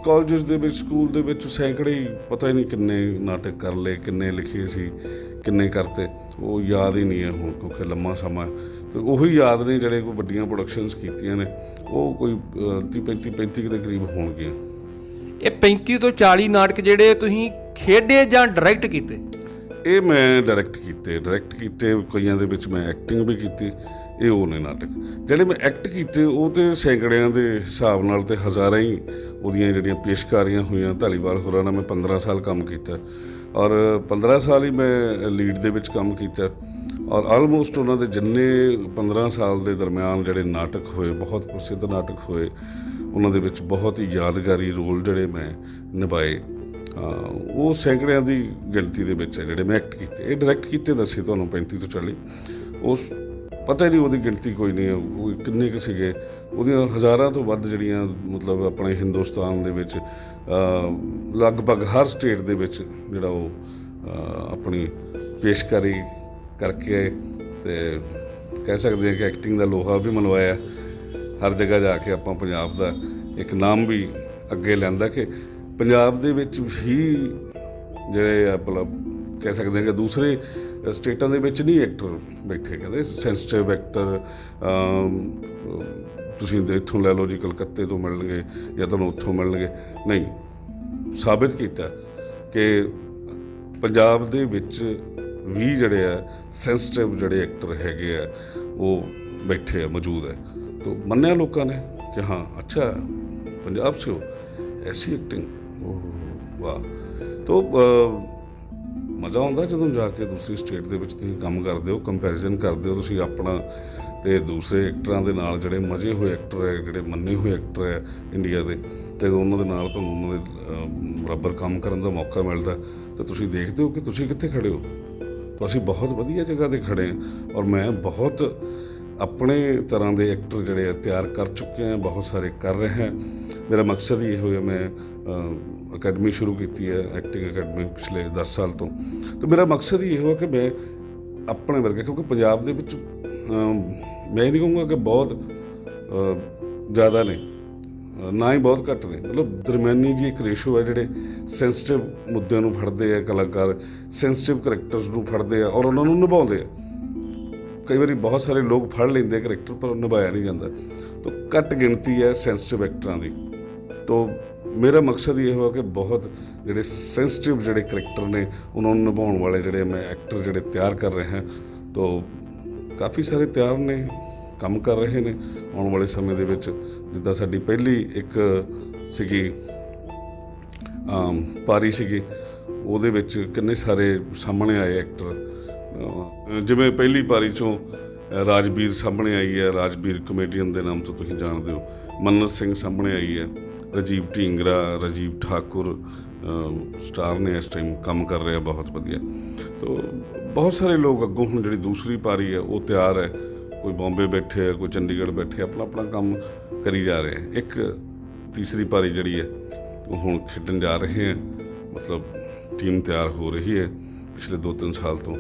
Speaker 2: ਕਾਲਜਸ ਦੇ ਵਿੱਚ, ਸਕੂਲ ਦੇ ਵਿੱਚ ਸੈਂਕੜੇ ਹੀ, ਪਤਾ ਹੀ ਨਹੀਂ ਕਿੰਨੇ ਨਾਟਕ ਕਰ ਲਏ, ਕਿੰਨੇ ਲਿਖੇ ਸੀ, ਕਿੰਨੇ ਕਰਤੇ, ਉਹ ਯਾਦ ਹੀ ਨਹੀਂ ਹੈ ਹੁਣ, ਕਿਉਂਕਿ ਲੰਮਾ ਸਮਾਂ। ਅਤੇ ਉਹੀ ਯਾਦ ਨੇ ਜਿਹੜੇ ਕੋਈ ਵੱਡੀਆਂ ਪ੍ਰੋਡਕਸ਼ਨਸ ਕੀਤੀਆਂ ਨੇ, ਉਹ ਕੋਈ 30-35 ਦੇ ਕਰੀਬ ਹੋਣਗੀਆਂ।
Speaker 3: ਇਹ 35 ਤੋਂ 40 ਨਾਟਕ ਜਿਹੜੇ ਤੁਸੀਂ ਖੇਡੇ ਜਾਂ ਡਾਇਰੈਕਟ ਕੀਤੇ?
Speaker 2: ਇਹ ਮੈਂ ਡਾਇਰੈਕਟ ਕੀਤੇ ਕਈਆਂ ਦੇ ਵਿੱਚ ਮੈਂ ਐਕਟਿੰਗ ਵੀ ਕੀਤੀ। ਇਹ ਉਹ ਨੇ ਨਾਟਕ ਜਿਹੜੇ ਮੈਂ ਐਕਟ ਕੀਤੇ, ਉਹ ਤਾਂ ਸੈਂਕੜਿਆਂ ਦੇ ਹਿਸਾਬ ਨਾਲ ਤੇ ਹਜ਼ਾਰਾਂ ਹੀ ਉਹਦੀਆਂ ਜਿਹੜੀਆਂ ਪੇਸ਼ਕਾਰੀਆਂ ਹੋਈਆਂ। ਧਾਲੀਵਾਲ ਹੋਰਾਂ ਨਾਲ ਮੈਂ 15 ਸਾਲ ਕੰਮ ਕੀਤਾ ਔਰ 15 ਸਾਲ ਹੀ ਮੈਂ ਲੀਡ ਦੇ ਵਿੱਚ ਕੰਮ ਕੀਤਾ ਔਰ ਆਲਮੋਸਟ ਉਹਨਾਂ ਦੇ ਜਿੰਨੇ 15 ਸਾਲ ਦੇ ਦਰਮਿਆਨ ਜਿਹੜੇ ਨਾਟਕ ਹੋਏ, ਬਹੁਤ ਪ੍ਰਸਿੱਧ ਨਾਟਕ ਹੋਏ, ਉਹਨਾਂ ਦੇ ਵਿੱਚ ਬਹੁਤ ਹੀ ਯਾਦਗਾਰੀ ਰੋਲ ਜਿਹੜੇ ਮੈਂ ਨਿਭਾਏ, ਉਹ ਸੈਂਕੜਿਆਂ ਦੀ ਗਿਣਤੀ ਦੇ ਵਿੱਚ ਹੈ ਜਿਹੜੇ ਮੈਂ ਐਕਟ ਕੀਤੇ। ਇਹ ਡਾਇਰੈਕਟ ਕੀਤੇ ਦੱਸੇ ਤੁਹਾਨੂੰ 35 ਤੋਂ 40, ਉਸ ਪਤਾ ਹੀ ਨਹੀਂ ਉਹਦੀ ਗਿਣਤੀ ਕੋਈ ਨਹੀਂ ਹੈ, ਉਹ ਕਿੰਨੇ ਕੁ ਸੀਗੇ। ਉਹਦੀਆਂ ਹਜ਼ਾਰਾਂ ਤੋਂ ਵੱਧ ਜਿਹੜੀਆਂ ਮਤਲਬ ਆਪਣੇ ਹਿੰਦੁਸਤਾਨ ਦੇ ਵਿੱਚ ਲਗਭਗ ਹਰ ਸਟੇਟ ਦੇ ਵਿੱਚ ਜਿਹੜਾ ਉਹ ਆਪਣੀ ਪੇਸ਼ਕਾਰੀ ਕਰਕੇ ਅਤੇ ਕਹਿ ਸਕਦੇ ਹਾਂ ਕਿ ਐਕਟਿੰਗ ਦਾ ਲੋਹਾ ਵੀ ਮਨਵਾਇਆ। ਹਰ ਜਗ੍ਹਾ ਜਾ ਕੇ ਆਪਾਂ ਪੰਜਾਬ ਦਾ ਇੱਕ ਨਾਮ ਵੀ ਅੱਗੇ ਲਿਆਂਦਾ ਕਿ ਪੰਜਾਬ ਦੇ ਵਿੱਚ ਵੀ ਜਿਹੜੇ ਆਪਣਾ ਕਹਿ ਸਕਦੇ ਹਾਂ ਕਿ ਦੂਸਰੇ ਸਟੇਟਾਂ ਦੇ ਵਿੱਚ ਨਹੀਂ ਐਕਟਰ ਬੈਠੇ, ਕਹਿੰਦੇ ਸੈਂਸਿਟਿਵ ਐਕਟਰ ਤੁਸੀਂ ਇੱਥੋਂ ਲੈ ਲਓ ਜੀ, ਕਲਕੱਤੇ ਤੋਂ ਮਿਲਣਗੇ ਜਾਂ ਤੁਹਾਨੂੰ ਉੱਥੋਂ ਮਿਲਣਗੇ। ਨਹੀਂ, ਸਾਬਿਤ ਕੀਤਾ ਕਿ ਪੰਜਾਬ ਦੇ ਵਿੱਚ ਵੀ ਜਿਹੜੇ ਆ ਸੈਂਸਿਟਿਵ ਜਿਹੜੇ ਐਕਟਰ ਹੈਗੇ ਆ ਉਹ ਬੈਠੇ ਆ, ਮੌਜੂਦ ਹੈ। ਤਾਂ ਮੰਨਿਆ ਲੋਕਾਂ ਨੇ ਕਿ ਹਾਂ ਅੱਛਾ ਪੰਜਾਬ 'ਚ ਐਸੀ ਐਕਟਿੰਗ, ਵਾਹ। ਤਾਂ ਮਜ਼ਾ ਆਉਂਦਾ ਜਦੋਂ ਜਾ ਕੇ ਦੂਸਰੀ ਸਟੇਟ ਦੇ ਵਿੱਚ ਤੁਸੀਂ ਕੰਮ ਕਰਦੇ ਹੋ, ਕੰਪੈਰੀਜ਼ਨ ਕਰਦੇ ਹੋ ਤੁਸੀਂ ਆਪਣਾ ਅਤੇ ਦੂਸਰੇ ਐਕਟਰਾਂ ਦੇ ਨਾਲ, ਜਿਹੜੇ ਮਜ਼ੇ ਹੋਏ ਐਕਟਰ ਹੈ, ਜਿਹੜੇ ਮੰਨੇ ਹੋਏ ਐਕਟਰ ਹੈ ਇੰਡੀਆ ਦੇ, ਅਤੇ ਉਹਨਾਂ ਦੇ ਨਾਲ ਤੁਹਾਨੂੰ ਉਹਨਾਂ ਦੇ ਬਰਾਬਰ ਕੰਮ ਕਰਨ ਦਾ ਮੌਕਾ ਮਿਲਦਾ ਤਾਂ ਤੁਸੀਂ ਦੇਖਦੇ ਹੋ ਕਿ ਤੁਸੀਂ ਕਿੱਥੇ ਖੜ੍ਹੇ ਹੋ। ਤਾਂ ਅਸੀਂ ਬਹੁਤ ਵਧੀਆ ਜਗ੍ਹਾ 'ਤੇ ਖੜ੍ਹੇ ਹਾਂ ਔਰ ਮੈਂ ਬਹੁਤ ਆਪਣੇ ਤਰ੍ਹਾਂ ਦੇ ਐਕਟਰ ਜਿਹੜੇ ਆ ਤਿਆਰ ਕਰ ਚੁੱਕੇ ਹਾਂ, ਬਹੁਤ ਸਾਰੇ ਕਰ ਰਹੇ ਹਾਂ। ਮੇਰਾ ਮਕਸਦ ਹੀ ਇਹ ਹੋਇਆ, ਮੈਂ ਅਕੈਡਮੀ ਸ਼ੁਰੂ ਕੀਤੀ ਹੈ, ਐਕਟਿੰਗ ਅਕੈਡਮੀ, ਪਿਛਲੇ 10 ਸਾਲ ਤੋਂ। ਤਾਂ ਮੇਰਾ ਮਕਸਦ ਹੀ ਇਹ ਹੋਇਆ ਕਿ ਮੈਂ ਆਪਣੇ ਵਰਗੇ, ਕਿਉਂਕਿ ਪੰਜਾਬ ਦੇ ਵਿੱਚ ਮੈਂ ਨਹੀਂ ਕਹੂੰਗਾ ਕਿ ਬਹੁਤ ਜ਼ਿਆਦਾ ਨੇ, ਨਾ ਹੀ ਬਹੁਤ ਘੱਟ ਨੇ, ਮਤਲਬ ਦਰਮਿਆਨੀ ਜੀ ਇੱਕ ਰੇਸ਼ੋ ਹੈ ਜਿਹੜੇ ਸੈਂਸਿਟਿਵ ਮੁੱਦਿਆਂ ਨੂੰ ਫੜਦੇ ਆ, ਕਲਾਕਾਰ ਸੈਂਸਿਟਿਵ ਕਰੈਕਟਰਸ ਨੂੰ ਫੜਦੇ ਆ ਔਰ ਉਹਨਾਂ ਨੂੰ ਨਿਭਾਉਂਦੇ ਆ। ਕਈ ਵਾਰੀ ਬਹੁਤ ਸਾਰੇ ਲੋਕ ਫੜ ਲੈਂਦੇ ਕਰੈਕਟਰ ਪਰ ਨਿਭਾਇਆ ਨਹੀਂ ਜਾਂਦਾ, ਤਾਂ ਘੱਟ ਗਿਣਤੀ ਹੈ ਸੈਂਸਿਟਿਵ ਐਕਟਰਾਂ ਦੀ। ਤਾਂ ਮੇਰਾ ਮਕਸਦ ਇਹ ਹੋਇਆ ਕਿ ਬਹੁਤ ਜਿਹੜੇ ਸੈਂਸਿਟਿਵ ਜਿਹੜੇ ਕਰੈਕਟਰ ਨੇ ਉਹਨਾਂ ਨੂੰ ਨਿਭਾਉਣ ਵਾਲੇ ਜਿਹੜੇ ਮੈਂ ਐਕਟਰ ਜਿਹੜੇ ਤਿਆਰ ਕਰ ਰਹੇ ਹਾਂ, ਤਾਂ ਕਾਫੀ ਸਾਰੇ ਤਿਆਰ ਨੇ, ਕੰਮ ਕਰ ਰਹੇ ਨੇ। ਆਉਣ ਵਾਲੇ ਸਮੇਂ ਦੇ ਵਿੱਚ ਜਿੱਦਾਂ ਸਾਡੀ ਪਹਿਲੀ ਇੱਕ ਸੀਗੀ ਪਾਰੀ ਸੀਗੀ, ਉਹਦੇ ਵਿੱਚ ਕਿੰਨੇ ਸਾਰੇ ਸਾਹਮਣੇ ਆਏ ਐਕਟਰ। ਜਿਵੇਂ ਪਹਿਲੀ ਪਾਰੀ 'ਚੋਂ ਰਾਜਵੀਰ ਸਾਹਮਣੇ ਆਈ ਹੈ, ਰਾਜਵੀਰ ਕਮੇਡੀਅਨ ਦੇ ਨਾਮ ਤੋਂ ਤੁਸੀਂ ਜਾਣਦੇ ਹੋ। ਮੰਨਤ ਸਿੰਘ ਸਾਹਮਣੇ ਆਈ ਹੈ, ਰਾਜੀਵ ਢੀਂਗਰਾ, ਰਾਜੀਵ ਠਾਕੁਰ ਸਟਾਰ ਨੇ, ਇਸ ਟਾਈਮ ਕੰਮ ਕਰ ਰਿਹਾ ਬਹੁਤ ਵਧੀਆ। ਤੋ ਬਹੁਤ ਸਾਰੇ ਲੋਕ ਅੱਗੋਂ ਹੁਣ ਜਿਹੜੀ ਦੂਸਰੀ ਪਾਰੀ ਹੈ ਉਹ ਤਿਆਰ ਹੈ, ਕੋਈ ਬੰਬੇ ਬੈਠੇ ਹੈ, ਕੋਈ ਚੰਡੀਗੜ੍ਹ ਬੈਠੇ, ਆਪਣਾ ਆਪਣਾ ਕੰਮ ਕਰੀ ਜਾ ਰਹੇ। ਇੱਕ ਤੀਸਰੀ ਪਾਰੀ ਜਿਹੜੀ ਹੈ ਉਹ ਹੁਣ ਖੇਡਣ ਜਾ ਰਹੇ ਹੈ, ਮਤਲਬ ਟੀਮ ਤਿਆਰ ਹੋ ਰਹੀ ਹੈ ਪਿਛਲੇ 2-3 ਸਾਲ ਤੋਂ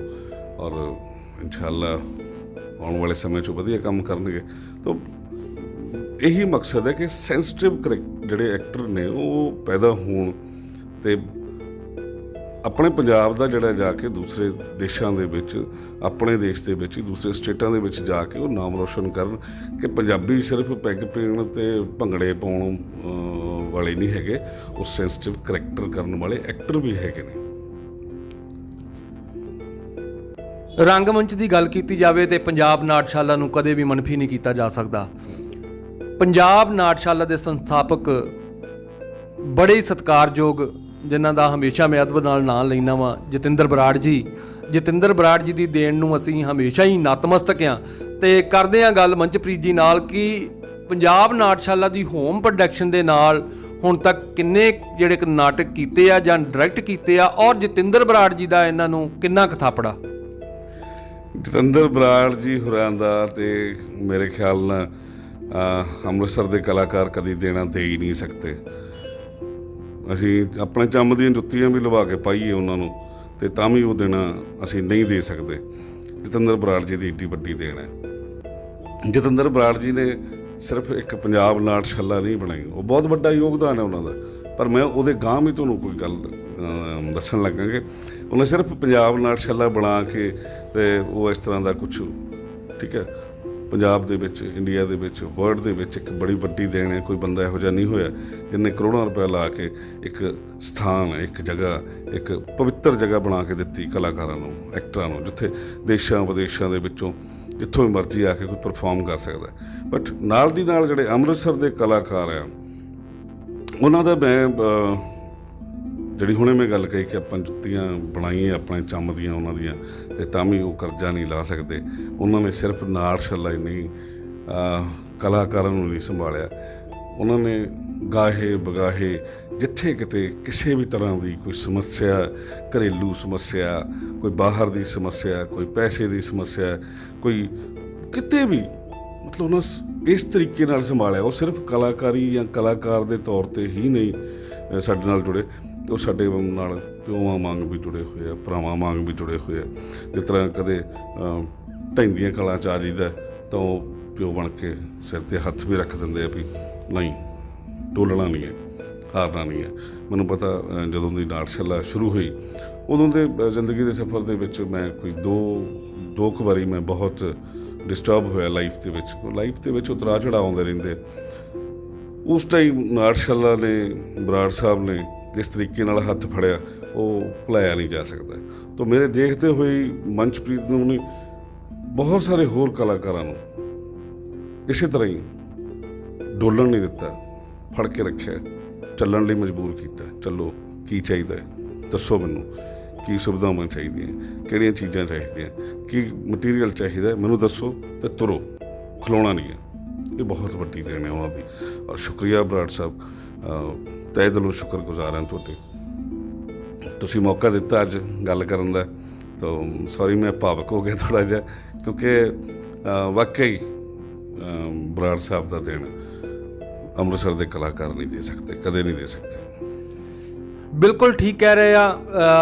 Speaker 2: ਔਰ ਇਨਸ਼ਾਅੱਲਾ ਆਉਣ ਵਾਲੇ ਸਮੇਂ 'ਚ ਵਧੀਆ ਕੰਮ ਕਰਨਗੇ। ਤਾਂ ਇਹੀ ਮਕਸਦ ਹੈ ਕਿ ਸੈਂਸਿਟਿਵ ਜਿਹੜੇ ਐਕਟਰ ਨੇ ਉਹ ਪੈਦਾ ਹੋਣ ਅਤੇ ਆਪਣੇ ਪੰਜਾਬ ਦਾ ਜਿਹੜਾ ਜਾ ਕੇ ਦੂਸਰੇ ਦੇਸ਼ਾਂ ਦੇ ਵਿੱਚ, ਆਪਣੇ ਦੇਸ਼ ਦੇ ਵਿੱਚ, ਦੂਸਰੇ ਸਟੇਟਾਂ ਦੇ ਵਿੱਚ ਜਾ ਕੇ ਉਹ ਨਾਮ ਰੋਸ਼ਨ ਕਰਨ ਕਿ ਪੰਜਾਬੀ ਸਿਰਫ ਪੈਗ ਪੀਣ ਅਤੇ ਭੰਗੜੇ ਪਾਉਣ ਵਾਲੇ ਨਹੀਂ ਹੈਗੇ, ਉਹ ਸੈਂਸਿਟਿਵ ਕਰੈਕਟਰ ਕਰਨ ਵਾਲੇ ਐਕਟਰ ਵੀ ਹੈਗੇ ਨੇ।
Speaker 3: ਰੰਗਮੰਚ ਦੀ ਗੱਲ ਕੀਤੀ ਜਾਵੇ ਤੇ ਪੰਜਾਬ ਨਾਟਸ਼ਾਲਾ ਨੂੰ ਕਦੇ ਵੀ ਮਨਫੀ ਨਹੀਂ ਕੀਤਾ ਜਾ ਸਕਦਾ। ਪੰਜਾਬ ਨਾਟਸ਼ਾਲਾ ਦੇ ਸੰਸਥਾਪਕ ਬੜੇ ਹੀ ਸਤਿਕਾਰਯੋਗ, ਜਿਨ੍ਹਾਂ ਦਾ ਹਮੇਸ਼ਾ ਮੈਂ ਅਦਬ ਨਾਲ ਨਾਂ ਲੈਣਾ ਵਾ, ਜਤਿੰਦਰ ਬਰਾੜ ਜੀ। ਜਤਿੰਦਰ ਬਰਾੜ ਜੀ ਦੀ ਦੇਣ ਨੂੰ ਅਸੀਂ ਹਮੇਸ਼ਾ ਹੀ ਨਤਮਸਤਕ ਹਾਂ। ਅਤੇ ਕਰਦੇ ਹਾਂ ਗੱਲ ਮੰਚਪ੍ਰੀਤ ਜੀ ਨਾਲ ਕਿ ਪੰਜਾਬ ਨਾਟਸ਼ਾਲਾ ਦੀ ਹੋਮ ਪ੍ਰੋਡਕਸ਼ਨ ਦੇ ਨਾਲ ਹੁਣ ਤੱਕ ਕਿੰਨੇ ਜਿਹੜੇ ਨਾਟਕ ਕੀਤੇ ਆ ਜਾਂ ਡਾਇਰੈਕਟ ਕੀਤੇ ਆ, ਔਰ ਜਤਿੰਦਰ ਬਰਾੜ ਜੀ ਦਾ ਇਹਨਾਂ ਨੂੰ ਕਿੰਨਾ ਕੁ ਥਾਪੜਾ।
Speaker 2: ਜਤਿੰਦਰ ਬਰਾੜ ਜੀ ਹੋਰਾਂ ਦਾ ਤੇ ਮੇਰੇ ਖਿਆਲ ਨਾਲ ਅੰਮ੍ਰਿਤਸਰ ਦੇ ਕਲਾਕਾਰ ਕਦੀ ਦੇਣਾ ਦੇ ਹੀ ਨਹੀਂ ਸਕਦੇ। ਅਸੀਂ ਆਪਣੇ ਚੰਮ ਦੀਆਂ ਜੁੱਤੀਆਂ ਵੀ ਲਵਾ ਕੇ ਪਾਈਏ ਉਹਨਾਂ ਨੂੰ ਅਤੇ ਤਾਂ ਵੀ ਉਹ ਦੇਣਾ ਅਸੀਂ ਨਹੀਂ ਦੇ ਸਕਦੇ। ਜਤਿੰਦਰ ਬਰਾੜ ਜੀ ਦੀ ਏਡੀ ਵੱਡੀ ਦੇਣ ਹੈ। ਜਤਿੰਦਰ ਬਰਾੜ ਜੀ ਨੇ ਸਿਰਫ ਇੱਕ ਪੰਜਾਬ ਨਾਟਸ਼ਾਲਾ ਨਹੀਂ ਬਣਾਈ, ਉਹ ਬਹੁਤ ਵੱਡਾ ਯੋਗਦਾਨ ਹੈ ਉਹਨਾਂ ਦਾ, ਪਰ ਮੈਂ ਉਹਦੇ ਗਾਂਹ ਵੀ ਤੁਹਾਨੂੰ ਕੋਈ ਗੱਲ ਦੱਸਣ ਲੱਗਾਂਗੇ। ਉਹਨੇ ਸਿਰਫ ਪੰਜਾਬ ਨਾਟਸ਼ਾਲਾ ਬਣਾ ਕੇ ਅਤੇ ਉਹ ਇਸ ਤਰ੍ਹਾਂ ਦਾ ਕੁਛ, ਠੀਕ ਹੈ, ਪੰਜਾਬ ਦੇ ਵਿੱਚ, ਇੰਡੀਆ ਦੇ ਵਿੱਚ, ਵਰਲਡ ਦੇ ਵਿੱਚ ਇੱਕ ਬੜੀ ਵੱਡੀ ਦੇਣ ਹੈ। ਕੋਈ ਬੰਦਾ ਇਹੋ ਜਿਹਾ ਨਹੀਂ ਹੋਇਆ ਜਿਹਨੇ ਕਰੋੜਾਂ ਰੁਪਏ ਲਾ ਕੇ ਇੱਕ ਸਥਾਨ, ਇੱਕ ਜਗ੍ਹਾ, ਇੱਕ ਪਵਿੱਤਰ ਜਗ੍ਹਾ ਬਣਾ ਕੇ ਦਿੱਤੀ ਕਲਾਕਾਰਾਂ ਨੂੰ, ਐਕਟਰਾਂ ਨੂੰ, ਜਿੱਥੇ ਦੇਸ਼ਾਂ ਵਿਦੇਸ਼ਾਂ ਦੇ ਵਿੱਚੋਂ ਜਿੱਥੋਂ ਵੀ ਮਰਜ਼ੀ ਆ ਕੇ ਕੋਈ ਪਰਫਾਰਮ ਕਰ ਸਕਦਾ। ਬਟ ਨਾਲ ਦੀ ਨਾਲ ਜਿਹੜੇ ਅੰਮ੍ਰਿਤਸਰ ਦੇ ਕਲਾਕਾਰ ਆ, ਉਹਨਾਂ ਦਾ ਮੈਂ ਜਿਹੜੀ ਹੁਣੇ ਮੈਂ ਗੱਲ ਕਹੀ ਕਿ ਆਪਾਂ ਜੁੱਤੀਆਂ ਬਣਾਈਆਂ ਆਪਣੇ ਚੰਮ ਦੀਆਂ ਉਹਨਾਂ ਦੀਆਂ, ਅਤੇ ਤਾਂ ਵੀ ਉਹ ਕਰਜ਼ਾ ਨਹੀਂ ਲਾ ਸਕਦੇ। ਉਹਨਾਂ ਨੇ ਸਿਰਫ ਨਾਟ ਛੱਲਾ ਹੀ ਨਹੀਂ, ਕਲਾਕਾਰਾਂ ਨੂੰ ਨਹੀਂ ਸੰਭਾਲਿਆ, ਉਹਨਾਂ ਨੇ ਗਾਹੇ ਬਗਾਹੇ ਜਿੱਥੇ ਕਿਤੇ ਕਿਸੇ ਵੀ ਤਰ੍ਹਾਂ ਦੀ ਕੋਈ ਸਮੱਸਿਆ, ਘਰੇਲੂ ਸਮੱਸਿਆ, ਕੋਈ ਬਾਹਰ ਦੀ ਸਮੱਸਿਆ, ਕੋਈ ਪੈਸੇ ਦੀ ਸਮੱਸਿਆ, ਕੋਈ ਕਿਤੇ ਵੀ, ਮਤਲਬ ਉਹਨਾਂ ਇਸ ਤਰੀਕੇ ਨਾਲ ਸੰਭਾਲਿਆ। ਉਹ ਸਿਰਫ ਕਲਾਕਾਰੀ ਜਾਂ ਕਲਾਕਾਰ ਦੇ ਤੌਰ 'ਤੇ ਹੀ ਨਹੀਂ ਸਾਡੇ ਨਾਲ ਜੁੜੇ, ਉਹ ਸਾਡੇ ਨਾਲ ਪਿਓਾਂ ਵਾਂਗ ਵੀ ਜੁੜੇ ਹੋਏ ਆ, ਭਰਾਵਾਂ ਵਾਂਗ ਵੀ ਜੁੜੇ ਹੋਏ ਆ। ਜਿਸ ਤਰ੍ਹਾਂ ਕਦੇ ਢਹਿੰਦੀਆਂ ਕਲਾਂ 'ਚ ਆ ਜਾਈਦਾ ਤਾਂ ਉਹ ਪਿਓ ਬਣ ਕੇ ਸਿਰ 'ਤੇ ਹੱਥ ਵੀ ਰੱਖ ਦਿੰਦੇ ਆ ਵੀ ਨਹੀਂ, ਡੋਲਣਾ ਨਹੀਂ ਹੈ, ਹਾਰਨਾ ਨਹੀਂ ਹੈ। ਮੈਨੂੰ ਪਤਾ ਜਦੋਂ ਦੀ ਨਾਟ ਛੱਲਾ ਸ਼ੁਰੂ ਹੋਈ ਉਦੋਂ ਦੇ ਜ਼ਿੰਦਗੀ ਦੇ ਸਫ਼ਰ ਦੇ ਵਿੱਚ ਮੈਂ ਕੋਈ ਦੋ ਕੁ ਵਾਰੀ ਮੈਂ ਬਹੁਤ ਡਿਸਟਰਬ ਹੋਇਆ ਲਾਈਫ ਦੇ ਵਿੱਚ ਉਤਰਾਅ ਚੜ੍ਹਾਅ ਆਉਂਦੇ ਰਹਿੰਦੇ। ਉਸ ਟਾਈਮ ਨਾਟ ਛੱਲਾ ਨੇ, ਬਰਾੜ ਸਾਹਿਬ ਨੇ ਜਿਸ ਤਰੀਕੇ ਨਾਲ ਹੱਥ ਫੜਿਆ ਉਹ ਭੁਲਾਇਆ ਨਹੀਂ ਜਾ ਸਕਦਾ। ਤਾਂ ਮੇਰੇ ਦੇਖਦੇ ਹੋਏ ਮੰਚਪ੍ਰੀਤ ਨੂੰ ਨਹੀਂ, ਬਹੁਤ ਸਾਰੇ ਹੋਰ ਕਲਾਕਾਰਾਂ ਨੂੰ ਇਸੇ ਤਰ੍ਹਾਂ ਹੀ ਡੋਲਣ ਨਹੀਂ ਦਿੱਤਾ, ਫੜ ਕੇ ਰੱਖਿਆ, ਚੱਲਣ ਲਈ ਮਜਬੂਰ ਕੀਤਾ। ਚੱਲੋ, ਕੀ ਚਾਹੀਦਾ ਦੱਸੋ ਮੈਨੂੰ, ਕੀ ਸੁਵਿਧਾਵਾਂ ਚਾਹੀਦੀਆਂ, ਕਿਹੜੀਆਂ ਚੀਜ਼ਾਂ ਚਾਹੀਦੀਆਂ, ਕੀ ਮਟੀਰੀਅਲ ਚਾਹੀਦਾ, ਮੈਨੂੰ ਦੱਸੋ ਅਤੇ ਤੁਰੋ, ਖਲੋਣਾ ਨਹੀਂ ਹੈ। ਇਹ ਬਹੁਤ ਵੱਡੀ ਦੇਣ ਹੈ ਉਹਨਾਂ ਦੀ। ਔਰ ਸ਼ੁਕਰੀਆ ਬਰਾੜ ਸਾਹਿਬ, ਤਹਿ ਦਿਲੋਂ ਸ਼ੁਕਰਗੁਜ਼ਾਰ ਹਾਂ ਤੁਹਾਡੇ। ਤੁਸੀਂ ਮੌਕਾ ਦਿੱਤਾ ਅੱਜ ਗੱਲ ਕਰਨ ਦਾ, ਤਾਂ ਸੌਰੀ ਮੈਂ ਭਾਵਕ ਹੋ ਗਿਆ ਥੋੜ੍ਹਾ ਜਿਹਾ, ਕਿਉਂਕਿ ਵਾਕਈ ਬਰਾੜ ਸਾਹਿਬ ਦਾ ਦੇਣ ਅੰਮ੍ਰਿਤਸਰ ਦੇ ਕਲਾਕਾਰ ਨਹੀਂ ਦੇ ਸਕਦੇ, ਕਦੇ ਨਹੀਂ ਦੇ ਸਕਦੇ।
Speaker 3: ਬਿਲਕੁਲ ਠੀਕ ਕਹਿ ਰਹੇ ਆ।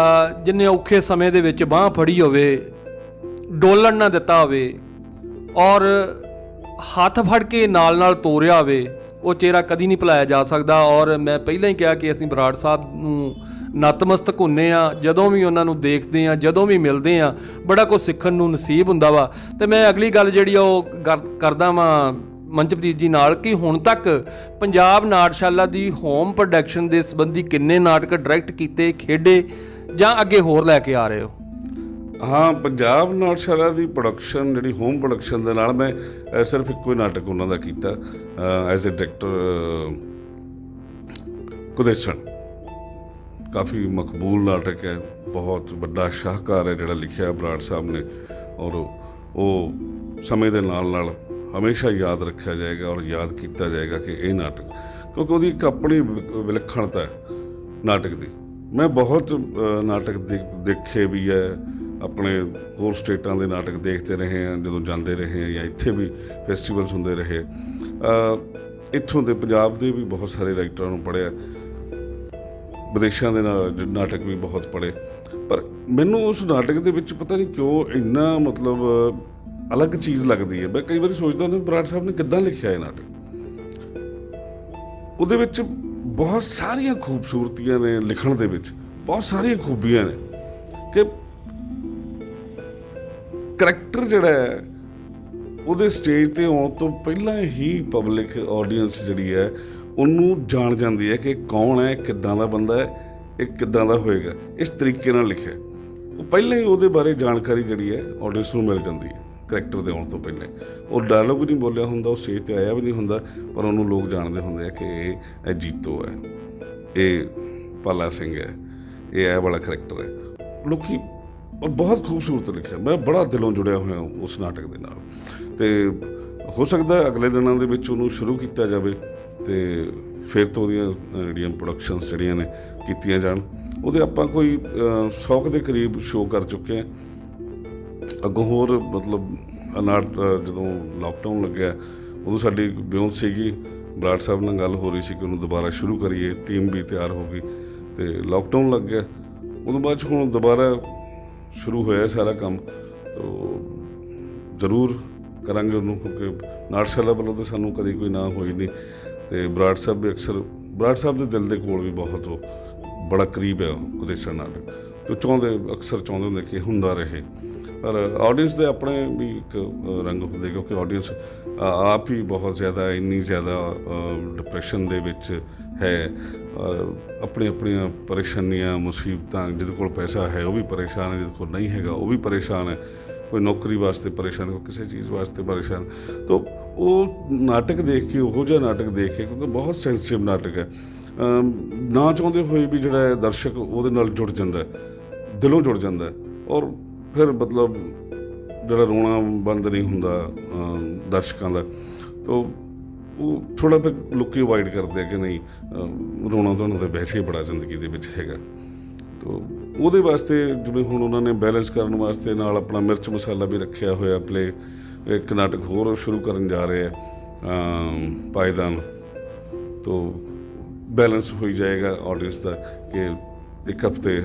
Speaker 3: ਜਿੰਨੇ ਔਖੇ ਸਮੇਂ ਦੇ ਵਿੱਚ ਬਾਂਹ ਫੜੀ ਹੋਵੇ, ਡੋਲਣ ਨਾ ਦਿੱਤਾ ਹੋਵੇ ਔਰ ਹੱਥ ਫੜ ਕੇ ਨਾਲ ਤੋਰਿਆ ਹੋਵੇ, ਉਹ ਚਿਹਰਾ ਕਦੀ ਨਹੀਂ ਭੁਲਾਇਆ ਜਾ ਸਕਦਾ। ਔਰ ਮੈਂ ਪਹਿਲਾਂ ਹੀ ਕਿਹਾ ਕਿ ਅਸੀਂ ਬਰਾੜ ਸਾਹਿਬ ਨੂੰ ਨਤਮਸਤਕ ਹੁੰਦੇ ਹਾਂ, ਜਦੋਂ ਵੀ ਉਹਨਾਂ ਨੂੰ ਦੇਖਦੇ ਹਾਂ, ਜਦੋਂ ਵੀ ਮਿਲਦੇ ਹਾਂ, ਬੜਾ ਕੁਝ ਸਿੱਖਣ ਨੂੰ ਨਸੀਬ ਹੁੰਦਾ ਵਾ। ਅਤੇ ਮੈਂ ਅਗਲੀ ਗੱਲ ਜਿਹੜੀ ਆ ਉਹ ਕਰਦਾ ਵਾਂ ਮੰਚਪ੍ਰੀਤ ਜੀ ਨਾਲ, ਕਿ ਹੁਣ ਤੱਕ ਪੰਜਾਬ ਨਾਟਸ਼ਾਲਾ ਦੀ ਹੋਮ ਪ੍ਰੋਡਕਸ਼ਨ ਦੇ ਸੰਬੰਧੀ ਕਿੰਨੇ ਨਾਟਕ ਡਾਇਰੈਕਟ ਕੀਤੇ, ਖੇਡੇ ਜਾਂ ਅੱਗੇ ਹੋਰ ਲੈ ਕੇ ਆ ਰਹੇ ਹੋ?
Speaker 2: ਹਾਂ, ਪੰਜਾਬ ਨਾਟਸ਼ਾਲਾ ਦੀ ਪ੍ਰੋਡਕਸ਼ਨ ਜਿਹੜੀ ਹੋਮ ਪ੍ਰੋਡਕਸ਼ਨ ਦੇ ਨਾਲ ਮੈਂ ਸਿਰਫ ਇੱਕੋ ਹੀ ਨਾਟਕ ਉਹਨਾਂ ਦਾ ਕੀਤਾ ਐਜ਼ ਏ ਡਾਇਰੈਕਟਰ, ਕੁਦੇਸਣ। ਕਾਫੀ ਮਕਬੂਲ ਨਾਟਕ ਹੈ, ਬਹੁਤ ਵੱਡਾ ਸ਼ਾਹਕਾਰ ਹੈ ਜਿਹੜਾ ਲਿਖਿਆ ਬਰਾੜ ਸਾਹਿਬ ਨੇ, ਔਰ ਉਹ ਸਮੇਂ ਦੇ ਨਾਲ ਹਮੇਸ਼ਾ ਯਾਦ ਰੱਖਿਆ ਜਾਏਗਾ ਔਰ ਯਾਦ ਕੀਤਾ ਜਾਏਗਾ ਕਿ ਇਹ ਨਾਟਕ, ਕਿਉਂਕਿ ਉਹਦੀ ਇੱਕ ਆਪਣੀ ਵਿਲੱਖਣਤਾ ਹੈ ਨਾਟਕ ਦੀ। ਮੈਂ ਬਹੁਤ ਨਾਟਕ ਦੇਖੇ ਵੀ ਹੈ, ਆਪਣੇ ਹੋਰ ਸਟੇਟਾਂ ਦੇ ਨਾਟਕ ਦੇਖਦੇ ਰਹੇ ਹਾਂ ਜਦੋਂ ਜਾਂਦੇ ਰਹੇ ਹਾਂ, ਜਾਂ ਇੱਥੇ ਵੀ ਫੈਸਟੀਵਲਸ ਹੁੰਦੇ ਰਹੇ। ਇੱਥੋਂ ਦੇ ਪੰਜਾਬ ਦੇ ਵੀ ਬਹੁਤ ਸਾਰੇ ਰਾਈਟਰਾਂ ਨੂੰ ਪੜ੍ਹਿਆ, ਵਿਦੇਸ਼ਾਂ ਦੇ ਨਾਟਕ ਵੀ ਬਹੁਤ ਪੜ੍ਹੇ, ਪਰ ਮੈਨੂੰ ਉਸ ਨਾਟਕ ਦੇ ਵਿੱਚ ਪਤਾ ਨਹੀਂ ਕਿਉਂ ਇੰਨਾ ਮਤਲਬ ਅਲੱਗ ਚੀਜ਼ ਲੱਗਦੀ ਹੈ। ਮੈਂ ਕਈ ਵਾਰੀ ਸੋਚਦਾ ਹੁੰਦਾ ਬਰਾੜ ਸਾਹਿਬ ਨੇ ਕਿੱਦਾਂ ਲਿਖਿਆ ਇਹ ਨਾਟਕ। ਉਹਦੇ ਵਿੱਚ ਬਹੁਤ ਸਾਰੀਆਂ ਖੂਬਸੂਰਤੀਆਂ ਨੇ, ਲਿਖਣ ਦੇ ਵਿੱਚ ਬਹੁਤ ਸਾਰੀਆਂ ਖੂਬੀਆਂ ਨੇ ਕਿ ਕਰੈਕਟਰ ਜਿਹੜਾ ਹੈ ਉਹਦੇ ਸਟੇਜ 'ਤੇ ਆਉਣ ਤੋਂ ਪਹਿਲਾਂ ਹੀ ਪਬਲਿਕ ਆਡੀਅנਸ ਜਿਹੜੀ ਹੈ ਉਹਨੂੰ ਜਾਣ ਜਾਂਦੀ ਹੈ ਕਿ ਕੌਣ ਹੈ, ਕਿੱਦਾਂ ਦਾ ਬੰਦਾ ਹੈ, ਇਹ ਕਿੱਦਾਂ ਦਾ ਹੋਏਗਾ। ਇਸ ਤਰੀਕੇ ਨਾਲ ਲਿਖਿਆ, ਉਹ ਪਹਿਲਾਂ ਹੀ ਉਹਦੇ ਬਾਰੇ ਜਾਣਕਾਰੀ ਜਿਹੜੀ ਹੈ ਆਡੀਅנਸ ਨੂੰ ਮਿਲ ਜਾਂਦੀ ਹੈ ਕਰੈਕਟਰ ਦੇ ਆਉਣ ਤੋਂ ਪਹਿਲਾਂ। ਉਹ ਡਾਇਲੋਗ ਵੀ ਨਹੀਂ ਬੋਲਿਆ ਹੁੰਦਾ, ਉਹ ਸਟੇਜ 'ਤੇ ਆਇਆ ਵੀ ਨਹੀਂ ਹੁੰਦਾ, ਪਰ ਉਹਨੂੰ ਲੋਕ ਜਾਣਦੇ ਹੁੰਦੇ ਆ ਕਿ ਇਹ ਜੀਤੋ ਹੈ, ਇਹ ਪਾਲਾ ਸਿੰਘ ਹੈ, ਇਹ ਵਾਲਾ ਕਰੈਕਟਰ ਹੈ। ਲੋਕੀ ਔਰ ਬਹੁਤ ਖੂਬਸੂਰਤ ਲਿਖਿਆ, ਮੈਂ ਬੜਾ ਦਿਲੋਂ ਜੁੜਿਆ ਹੋਇਆ ਉਸ ਨਾਟਕ ਦੇ ਨਾਲ। ਅਤੇ ਹੋ ਸਕਦਾ ਅਗਲੇ ਦਿਨਾਂ ਦੇ ਵਿੱਚ ਉਹਨੂੰ ਸ਼ੁਰੂ ਕੀਤਾ ਜਾਵੇ ਅਤੇ ਫਿਰ ਤੋਂ ਉਹਦੀਆਂ ਜਿਹੜੀਆਂ ਪ੍ਰੋਡਕਸ਼ਨਸ ਜਿਹੜੀਆਂ ਨੇ ਕੀਤੀਆਂ ਜਾਣ। ਉਹਦੇ ਆਪਾਂ ਕੋਈ 100 ਦੇ ਕਰੀਬ ਸ਼ੋਅ ਕਰ ਚੁੱਕੇ ਹਾਂ। ਅੱਗੋਂ ਹੋਰ ਮਤਲਬ ਜਦੋਂ ਲਾਕਡਾਊਨ ਲੱਗਿਆ ਉਦੋਂ ਸਾਡੀ ਵਿਉਂਤ ਸੀਗੀ, ਬਰਾੜ ਸਾਹਿਬ ਨਾਲ ਗੱਲ ਹੋ ਰਹੀ ਸੀ ਕਿ ਉਹਨੂੰ ਦੁਬਾਰਾ ਸ਼ੁਰੂ ਕਰੀਏ, ਟੀਮ ਵੀ ਤਿਆਰ ਹੋ ਗਈ, ਅਤੇ ਲਾਕਡਾਊਨ ਲੱਗ ਗਿਆ। ਉਦੋਂ ਬਾਅਦ 'ਚ ਹੁਣ ਦੁਬਾਰਾ ਸ਼ੁਰੂ ਹੋਇਆ ਸਾਰਾ ਕੰਮ, ਤਾਂ ਜ਼ਰੂਰ ਕਰਾਂਗੇ ਉਹਨੂੰ, ਕਿਉਂਕਿ ਨਾਟਸ਼ਾਲਾ ਵੱਲੋਂ ਤਾਂ ਸਾਨੂੰ ਕਦੀ ਕੋਈ ਨਾ ਹੋਈ ਨਹੀਂ। ਅਤੇ ਬਰਾੜ ਸਾਹਿਬ ਵੀ ਅਕਸਰ, ਬਰਾੜ ਸਾਹਿਬ ਦੇ ਦਿਲ ਦੇ ਕੋਲ ਵੀ ਬਹੁਤ ਉਹ ਬੜਾ ਕਰੀਬ ਹੈ ਕੁਦੇਸਣ ਨਾਟਕ, ਅਤੇ ਅਕਸਰ ਚਾਹੁੰਦੇ ਹੁੰਦੇ ਕਿ ਹੁੰਦਾ ਰਹੇ। ਪਰ ਆਡੀਅנס ਦੇ ਆਪਣੇ ਵੀ ਇੱਕ ਰੰਗ ਹੁੰਦੇ, ਕਿਉਂਕਿ ਆਡੀਅנס ਆਪ ਹੀ ਬਹੁਤ ਜ਼ਿਆਦਾ ਇੰਨੀ ਜ਼ਿਆਦਾ ਡਿਪਰੈਸ਼ਨ ਦੇ ਵਿੱਚ ਹੈ, ਔਰ ਆਪਣੀਆਂ ਪਰੇਸ਼ਾਨੀਆਂ ਮੁਸੀਬਤਾਂ, ਜਿਹਦੇ ਕੋਲ ਪੈਸਾ ਹੈ ਉਹ ਵੀ ਪਰੇਸ਼ਾਨ ਹੈ, ਜਿਹਦੇ ਕੋਲ ਨਹੀਂ ਹੈਗਾ ਉਹ ਵੀ ਪਰੇਸ਼ਾਨ ਹੈ, ਕੋਈ ਨੌਕਰੀ ਵਾਸਤੇ ਪਰੇਸ਼ਾਨ, ਕੋਈ ਕਿਸੇ ਚੀਜ਼ ਵਾਸਤੇ ਪਰੇਸ਼ਾਨ। ਤਾਂ ਉਹ ਨਾਟਕ ਦੇਖ ਕੇ, ਉਹੋ ਜਿਹਾ ਨਾਟਕ ਦੇਖ ਕੇ, ਕਿਉਂਕਿ ਬਹੁਤ ਸੈਂਸਿਟਿਵ ਨਾਟਕ ਹੈ, ਨਾ ਚਾਹੁੰਦੇ ਹੋਏ ਵੀ ਜਿਹੜਾ ਦਰਸ਼ਕ ਉਹਦੇ ਨਾਲ ਜੁੜ ਜਾਂਦਾ, ਦਿਲੋਂ ਜੁੜ ਜਾਂਦਾ, ਔਰ ਫਿਰ ਮਤਲਬ ਜਿਹੜਾ ਰੋਣਾ ਬੰਦ ਨਹੀਂ ਹੁੰਦਾ ਦਰਸ਼ਕਾਂ ਦਾ। ਤਾਂ ਉਹ ਥੋੜ੍ਹਾ ਫਿਰ ਲੋਕ ਅਵਾਇਡ ਕਰਦੇ ਆ ਕਿ ਨਹੀਂ, ਰੋਣਾ ਧੋਣਾ ਤਾਂ ਵੈਸੇ ਹੀ ਬੜਾ ਜ਼ਿੰਦਗੀ ਦੇ ਵਿੱਚ ਹੈਗਾ। ਤਾਂ ਉਹਦੇ ਵਾਸਤੇ ਜਿਵੇਂ ਹੁਣ ਉਹਨਾਂ ਨੇ ਬੈਲੈਂਸ ਕਰਨ ਵਾਸਤੇ ਨਾਲ ਆਪਣਾ ਮਿਰਚ ਮਸਾਲਾ ਵੀ ਰੱਖਿਆ ਹੋਇਆ ਪਲੇ, ਇੱਕ ਨਾਟਕ ਹੋਰ ਸ਼ੁਰੂ ਕਰਨ ਜਾ ਰਹੇ ਆ ਪਾਇਦਾਨ। ਤਾਂ ਬੈਲੈਂਸ ਹੋਈ ਜਾਏਗਾ ਆਡੀਅנס ਦਾ ਕਿ ਇੱਕ ਹਫ਼ਤੇ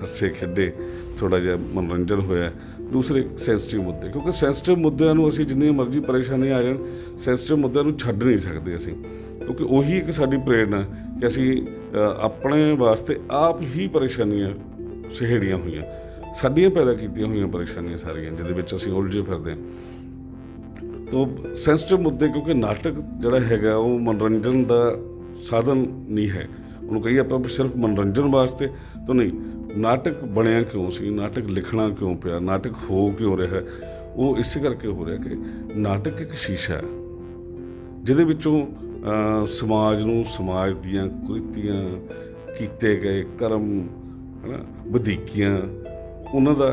Speaker 2: ਹੱਸੇ ਖੇਡੇ, ਥੋੜ੍ਹਾ ਜਿਹਾ ਮਨੋਰੰਜਨ ਹੋਇਆ। ਦੂਸਰੇ ਸੈਂਸਿਟਿਵ ਮੁੱਦੇ, ਕਿਉਂਕਿ ਸੈਂਸਿਟਿਵ ਮੁੱਦਿਆਂ ਨੂੰ ਅਸੀਂ ਜਿੰਨੀਆਂ ਮਰਜ਼ੀ ਪਰੇਸ਼ਾਨੀਆਂ ਆ ਜਾਣ, ਸੈਂਸਿਟਿਵ ਮੁੱਦਿਆਂ ਨੂੰ ਛੱਡ ਨਹੀਂ ਸਕਦੇ ਅਸੀਂ, ਕਿਉਂਕਿ ਉਹੀ ਇੱਕ ਸਾਡੀ ਪ੍ਰੇਰਨਾ ਕਿ ਅਸੀਂ ਆਪਣੇ ਵਾਸਤੇ ਆਪ ਹੀ ਪਰੇਸ਼ਾਨੀਆਂ ਸਹੇੜੀਆਂ ਹੋਈਆਂ, ਸਾਡੀਆਂ ਪੈਦਾ ਕੀਤੀਆਂ ਹੋਈਆਂ ਪਰੇਸ਼ਾਨੀਆਂ ਸਾਰੀਆਂ, ਜਿਹਦੇ ਵਿੱਚ ਅਸੀਂ ਉਲਝੇ ਫਿਰਦੇ ਹਾਂ। ਤਾਂ ਸੈਂਸਿਟਿਵ ਮੁੱਦੇ, ਕਿਉਂਕਿ ਨਾਟਕ ਜਿਹੜਾ ਹੈਗਾ ਉਹ ਮਨੋਰੰਜਨ ਦਾ ਸਾਧਨ ਨਹੀਂ ਹੈ, ਉਹਨੂੰ ਕਹੀਏ ਆਪਾਂ ਸਿਰਫ ਮਨੋਰੰਜਨ ਵਾਸਤੇ ਤਾਂ ਨਹੀਂ। ਨਾਟਕ ਬਣਿਆ ਕਿਉਂ ਸੀ, ਨਾਟਕ ਲਿਖਣਾ ਕਿਉਂ ਪਿਆ, ਨਾਟਕ ਹੋ ਕਿਉਂ ਰਿਹਾ, ਉਹ ਇਸੇ ਕਰਕੇ ਹੋ ਰਿਹਾ ਕਿ ਨਾਟਕ ਇੱਕ ਸ਼ੀਸ਼ਾ ਹੈ ਜਿਹਦੇ ਵਿੱਚੋਂ ਸਮਾਜ ਨੂੰ, ਸਮਾਜ ਦੀਆਂ ਕੁਰੀਤੀਆਂ, ਕੀਤੇ ਗਏ ਕਰਮ, ਹੈ ਨਾ, ਵਧੀਕੀਆਂ, ਉਹਨਾਂ ਦਾ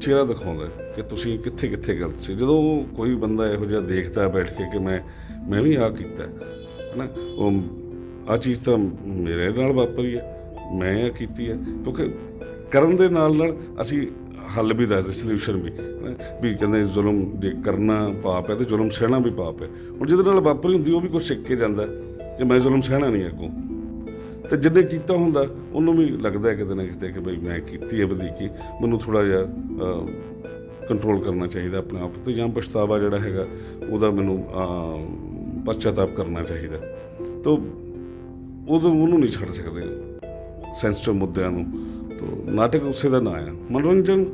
Speaker 2: ਚਿਹਰਾ ਦਿਖਾਉਂਦਾ ਕਿ ਤੁਸੀਂ ਕਿੱਥੇ ਕਿੱਥੇ ਗਲਤ ਸੀ। ਜਦੋਂ ਕੋਈ ਬੰਦਾ ਇਹੋ ਜਿਹਾ ਦੇਖਦਾ ਬੈਠ ਕੇ ਕਿ ਮੈਂ ਵੀ ਆਹ ਕੀਤਾ, ਹੈ ਨਾ, ਉਹ ਆਹ ਚੀਜ਼ ਤਾਂ ਮੇਰੇ ਨਾਲ ਵਾਪਰੀ ਹੈ, ਮੈਂ ਇਹ ਕੀਤੀ ਹੈ, ਕਿਉਂਕਿ ਕਰਨ ਦੇ ਨਾਲ ਨਾਲ ਅਸੀਂ ਹੱਲ ਵੀ ਦੱਸਦੇ, ਸਲਿਊਸ਼ਨ ਵੀ ਕਹਿੰਦੇ ਜ਼ੁਲਮ ਜੇ ਕਰਨਾ ਪਾਪ ਹੈ ਅਤੇ ਜ਼ੁਲਮ ਸਹਿਣਾ ਵੀ ਪਾਪ ਹੈ। ਹੁਣ ਜਿਹਦੇ ਨਾਲ ਵਾਪਰੀ ਹੁੰਦੀ ਉਹ ਵੀ ਕੁਛ ਸਿੱਖ ਕੇ ਜਾਂਦਾ ਕਿ ਮੈਂ ਜ਼ੁਲਮ ਸਹਿਣਾ ਨਹੀਂ ਅੱਗੋਂ, ਅਤੇ ਜਿਹਨੇ ਕੀਤਾ ਹੁੰਦਾ ਉਹਨੂੰ ਵੀ ਲੱਗਦਾ ਕਿਤੇ ਨਾ ਕਿਤੇ ਕਿ ਬਈ ਮੈਂ ਕੀਤੀ ਹੈ ਵਧੀਕੀ, ਮੈਨੂੰ ਥੋੜ੍ਹਾ ਜਿਹਾ ਕੰਟਰੋਲ ਕਰਨਾ ਚਾਹੀਦਾ ਆਪਣੇ ਆਪ 'ਤੇ, ਜਾਂ ਪਛਤਾਵਾ ਜਿਹੜਾ ਹੈਗਾ ਉਹਦਾ ਮੈਨੂੰ ਪਛਤਾਪ ਕਰਨਾ ਚਾਹੀਦਾ। ਤਾਂ ਉਦੋਂ ਉਹਨੂੰ ਨਹੀਂ ਛੱਡ ਸਕਦੇ ਸੈਂਸਿਟਿਵ ਮੁੱਦਿਆਂ ਨੂੰ। ਤਾਂ ਨਾਟਕ ਉਸੇ ਦਾ ਨਾਂ ਆ, ਮਨੋਰੰਜਨ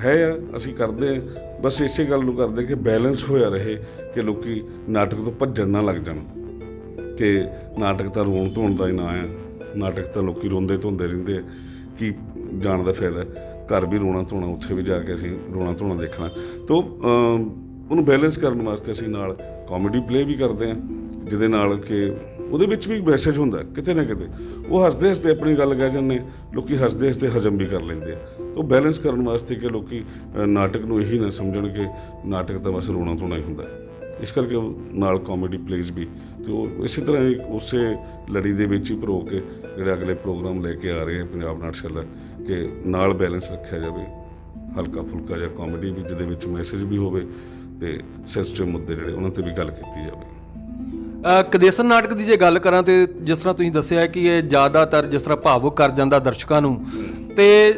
Speaker 2: ਹੈ ਆ, ਅਸੀਂ ਕਰਦੇ ਹਾਂ, ਬਸ ਇਸੇ ਗੱਲ ਨੂੰ ਕਰਦੇ ਕਿ ਬੈਲੈਂਸ ਹੋਇਆ ਰਹੇ, ਕਿ ਲੋਕ ਨਾਟਕ ਤੋਂ ਭੱਜਣ ਨਾ ਲੱਗ ਜਾਣ ਕਿ ਨਾਟਕ ਤਾਂ ਰੋਣ ਧੋਣ ਦਾ ਹੀ ਨਾਂ ਆ, ਨਾਟਕ ਤਾਂ ਲੋਕ ਰੋਂਦੇ ਧੋਂਦੇ ਰਹਿੰਦੇ ਆ, ਕੀ ਜਾਣ ਦਾ ਫਾਇਦਾ, ਘਰ ਵੀ ਰੋਣਾ ਧੋਣਾ, ਉੱਥੇ ਵੀ ਜਾ ਕੇ ਅਸੀਂ ਰੋਣਾ ਧੋਣਾ ਦੇਖਣਾ। ਤਾਂ ਉਹਨੂੰ ਬੈਲੈਂਸ ਕਰਨ ਵਾਸਤੇ ਅਸੀਂ ਨਾਲ ਕਾਮੇਡੀ ਪਲੇ ਵੀ ਕਰਦੇ ਹਾਂ, ਜਿਹਦੇ ਨਾਲ ਕਿ ਉਹਦੇ ਵਿੱਚ ਵੀ ਮੈਸੇਜ ਹੁੰਦਾ ਕਿਤੇ ਨਾ ਕਿਤੇ। ਉਹ ਹੱਸਦੇ ਹੱਸਦੇ ਆਪਣੀ ਗੱਲ ਕਹਿ ਜਾਂਦੇ, ਲੋਕ ਹੱਸਦੇ ਹੱਸਦੇ ਹਜ਼ਮ ਵੀ ਕਰ ਲੈਂਦੇ ਆ। ਤਾਂ ਬੈਲੈਂਸ ਕਰਨ ਵਾਸਤੇ ਕਿ ਲੋਕ ਨਾਟਕ ਨੂੰ ਇਹੀ ਨਾ ਸਮਝਣ ਕਿ ਨਾਟਕ ਤਾਂ ਬਸ ਰੋਣਾ ਧੋਣਾ ਹੀ ਹੁੰਦਾ, ਇਸ ਕਰਕੇ ਉਹ ਨਾਲ ਕਾਮੇਡੀ ਪਲੇਜ਼ ਵੀ। ਅਤੇ ਉਹ ਇਸੇ ਤਰ੍ਹਾਂ ਹੀ ਉਸੇ ਲੜੀ ਦੇ ਵਿੱਚ ਹੀ ਪਰੋ ਕੇ ਜਿਹੜੇ ਅਗਲੇ ਪ੍ਰੋਗਰਾਮ ਲੈ ਕੇ ਆ ਰਹੇ ਆ ਪੰਜਾਬ ਨਾਟਸ਼ਾਲਾ, ਕਿ ਨਾਲ ਬੈਲੈਂਸ ਰੱਖਿਆ ਜਾਵੇ, ਹਲਕਾ ਫੁਲਕਾ ਜਿਹਾ ਕਾਮੇਡੀ ਵੀ ਜਿਹਦੇ ਵਿੱਚ ਮੈਸੇਜ ਵੀ ਹੋਵੇ, ਅਤੇ ਸੈਂਸਿਟਿਵ ਮੁੱਦੇ ਜਿਹੜੇ ਉਹਨਾਂ 'ਤੇ ਵੀ ਗੱਲ ਕੀਤੀ ਜਾਵੇ।
Speaker 3: ਕਦੇਸਨ ਨਾਟਕ ਦੀ ਜੇ ਗੱਲ ਕਰਾਂ ਤਾਂ ਜਿਸ ਤਰ੍ਹਾਂ ਤੁਸੀਂ ਦੱਸਿਆ ਕਿ ਇਹ ਜ਼ਿਆਦਾਤਰ ਜਿਸ ਤਰ੍ਹਾਂ ਭਾਵੁਕ ਕਰ ਜਾਂਦਾ ਦਰਸ਼ਕਾਂ ਨੂੰ, ਅਤੇ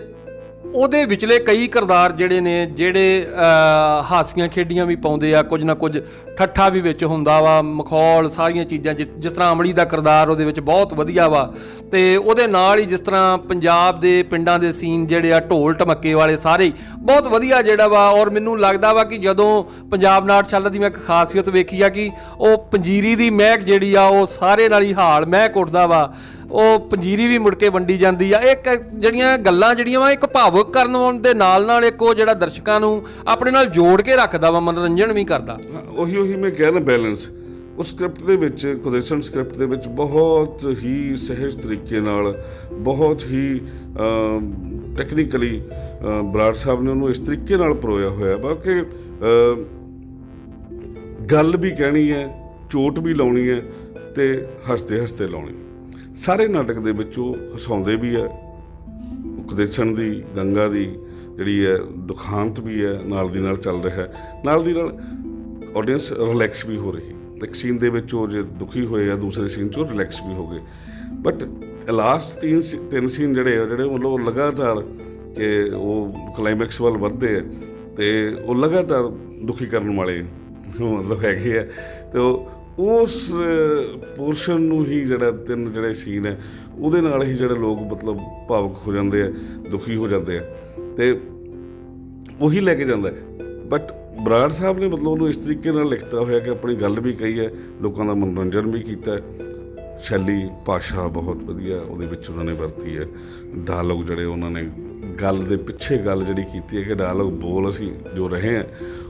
Speaker 3: ਉਹਦੇ ਵਿਚਲੇ ਕਈ ਕਿਰਦਾਰ ਜਿਹੜੇ ਨੇ, ਜਿਹੜੇ ਹਾਸੀਆਂ ਖੇਡੀਆਂ ਵੀ ਪਾਉਂਦੇ ਆ, ਕੁਝ ਨਾ ਕੁਝ ਠੱਠਾ ਵੀ ਵਿੱਚ ਹੁੰਦਾ ਵਾ, ਮਖੌਲ, ਸਾਰੀਆਂ ਚੀਜ਼ਾਂ, ਜਿਸ ਤਰ੍ਹਾਂ ਅਮਲੀ ਦਾ ਕਿਰਦਾਰ ਉਹਦੇ ਵਿੱਚ ਬਹੁਤ ਵਧੀਆ ਵਾ। ਅਤੇ ਉਹਦੇ ਨਾਲ ਹੀ ਜਿਸ ਤਰ੍ਹਾਂ ਪੰਜਾਬ ਦੇ ਪਿੰਡਾਂ ਦੇ ਸੀਨ ਜਿਹੜੇ ਆ, ਢੋਲ ਢਮੱਕੇ ਵਾਲੇ ਸਾਰੇ ਹੀ ਬਹੁਤ ਵਧੀਆ ਜਿਹੜਾ ਵਾ। ਔਰ ਮੈਨੂੰ ਲੱਗਦਾ ਵਾ ਕਿ ਜਦੋਂ ਪੰਜਾਬ ਨਾਟਸ਼ਾਲਾ ਦੀ ਮੈਂ ਇੱਕ ਖਾਸੀਅਤ ਵੇਖੀ ਆ ਕਿ ਉਹ ਪੰਜੀਰੀ ਦੀ ਮਹਿਕ ਜਿਹੜੀ ਆ ਉਹ ਸਾਰੇ ਨਾਲ ਹੀ ਹਾਲ ਮਹਿਕ ਉੱਠਦਾ ਵਾ, ਉਹ ਪੰਜੀਰੀ ਵੀ ਮੁੜ ਕੇ ਵੰਡੀ ਜਾਂਦੀ ਆ। ਇੱਕ ਜਿਹੜੀਆਂ ਗੱਲਾਂ ਜਿਹੜੀਆਂ ਵਾ, ਇੱਕ ਭਾਵੁਕ ਕਰਨ ਦੇ ਨਾਲ ਨਾਲ ਇੱਕ ਉਹ ਜਿਹੜਾ ਦਰਸ਼ਕਾਂ ਨੂੰ ਆਪਣੇ ਨਾਲ ਜੋੜ ਕੇ ਰੱਖਦਾ ਵਾ, ਮਨੋਰੰਜਨ ਵੀ ਕਰਦਾ।
Speaker 2: ਉਹੀ ਮੈਂ ਕਿਹਾ ਨਾ, ਬੈਲੈਂਸ ਉਸ ਸਕ੍ਰਿਪਟ ਦੇ ਵਿੱਚ, ਕਦੇਸਨ ਸਕ੍ਰਿਪਟ ਦੇ ਵਿੱਚ ਬਹੁਤ ਹੀ ਸਹਿਜ ਤਰੀਕੇ ਨਾਲ, ਬਹੁਤ ਹੀ ਟੈਕਨੀਕਲੀ ਬਰਾੜ ਸਾਹਿਬ ਨੇ ਉਹਨੂੰ ਇਸ ਤਰੀਕੇ ਨਾਲ ਪਰੋਇਆ ਹੋਇਆ ਵਾ ਕਿ ਗੱਲ ਵੀ ਕਹਿਣੀ ਹੈ, ਚੋਟ ਵੀ ਲਾਉਣੀ ਹੈ, ਅਤੇ ਹੱਸਦੇ ਹੱਸਦੇ ਲਾਉਣੀ। ਸਾਰੇ ਨਾਟਕ ਦੇ ਵਿੱਚ ਉਹ ਹਸਾਉਂਦੇ ਵੀ ਹੈ, ਕਦੇਸਨ ਦੀ, ਗੰਗਾ ਦੀ ਜਿਹੜੀ ਹੈ ਦੁਖਾਂਤ ਵੀ ਹੈ ਨਾਲ ਦੀ ਨਾਲ ਚੱਲ ਰਿਹਾ, ਨਾਲ ਦੀ ਨਾਲ ਆਡੀਅנס ਰਿਲੈਕਸ ਵੀ ਹੋ ਰਹੀ। ਇੱਕ ਸੀਨ ਦੇ ਵਿੱਚ ਉਹ ਜੇ ਦੁਖੀ ਹੋਏ ਆ, ਦੂਸਰੇ ਸੀਨ 'ਚ ਉਹ ਰਿਲੈਕਸ ਵੀ ਹੋ ਗਏ। ਬਟ ਲਾਸਟ ਤਿੰਨ ਸੀਨ ਜਿਹੜੇ ਮਤਲਬ ਲਗਾਤਾਰ ਕਿ ਉਹ ਕਲਾਈਮੈਕਸ ਵੱਲ ਵੱਧਦੇ ਆ, ਅਤੇ ਉਹ ਲਗਾਤਾਰ ਦੁਖੀ ਕਰਨ ਵਾਲੇ ਮਤਲਬ ਹੈਗੇ ਆ। ਅਤੇ ਉਸ ਪੋਰਸ਼ਨ ਨੂੰ ਹੀ ਜਿਹੜਾ ਤਿੰਨ ਜਿਹੜੇ ਸੀਨ ਹੈ ਉਹਦੇ ਨਾਲ ਹੀ ਜਿਹੜੇ ਲੋਕ ਮਤਲਬ ਭਾਵੁਕ ਹੋ ਜਾਂਦੇ ਆ, ਦੁਖੀ ਹੋ ਜਾਂਦੇ ਆ। ਅਤੇ ਉਹੀ ਲੈ ਕੇ ਜਾਂਦਾ ਬਟ ਬਰਾੜ ਸਾਹਿਬ ਨੇ ਮਤਲਬ ਉਹਨੂੰ ਇਸ ਤਰੀਕੇ ਨਾਲ ਲਿਖਤਾ ਹੋਇਆ ਕਿ ਆਪਣੀ ਗੱਲ ਵੀ ਕਹੀ ਹੈ, ਲੋਕਾਂ ਦਾ ਮਨੋਰੰਜਨ ਵੀ ਕੀਤਾ ਹੈ। ਸ਼ੈਲੀ ਭਾਸ਼ਾ ਬਹੁਤ ਵਧੀਆ ਉਹਦੇ ਵਿੱਚ ਉਹਨਾਂ ਨੇ ਵਰਤੀ ਹੈ। ਡਾਇਲੋਗ ਜਿਹੜੇ ਉਹਨਾਂ ਨੇ ਗੱਲ ਦੇ ਪਿੱਛੇ ਗੱਲ ਜਿਹੜੀ ਕੀਤੀ ਹੈ ਕਿ ਡਾਇਲੋਗ ਬੋਲ ਅਸੀਂ ਜੋ ਰਹੇ ਹਾਂ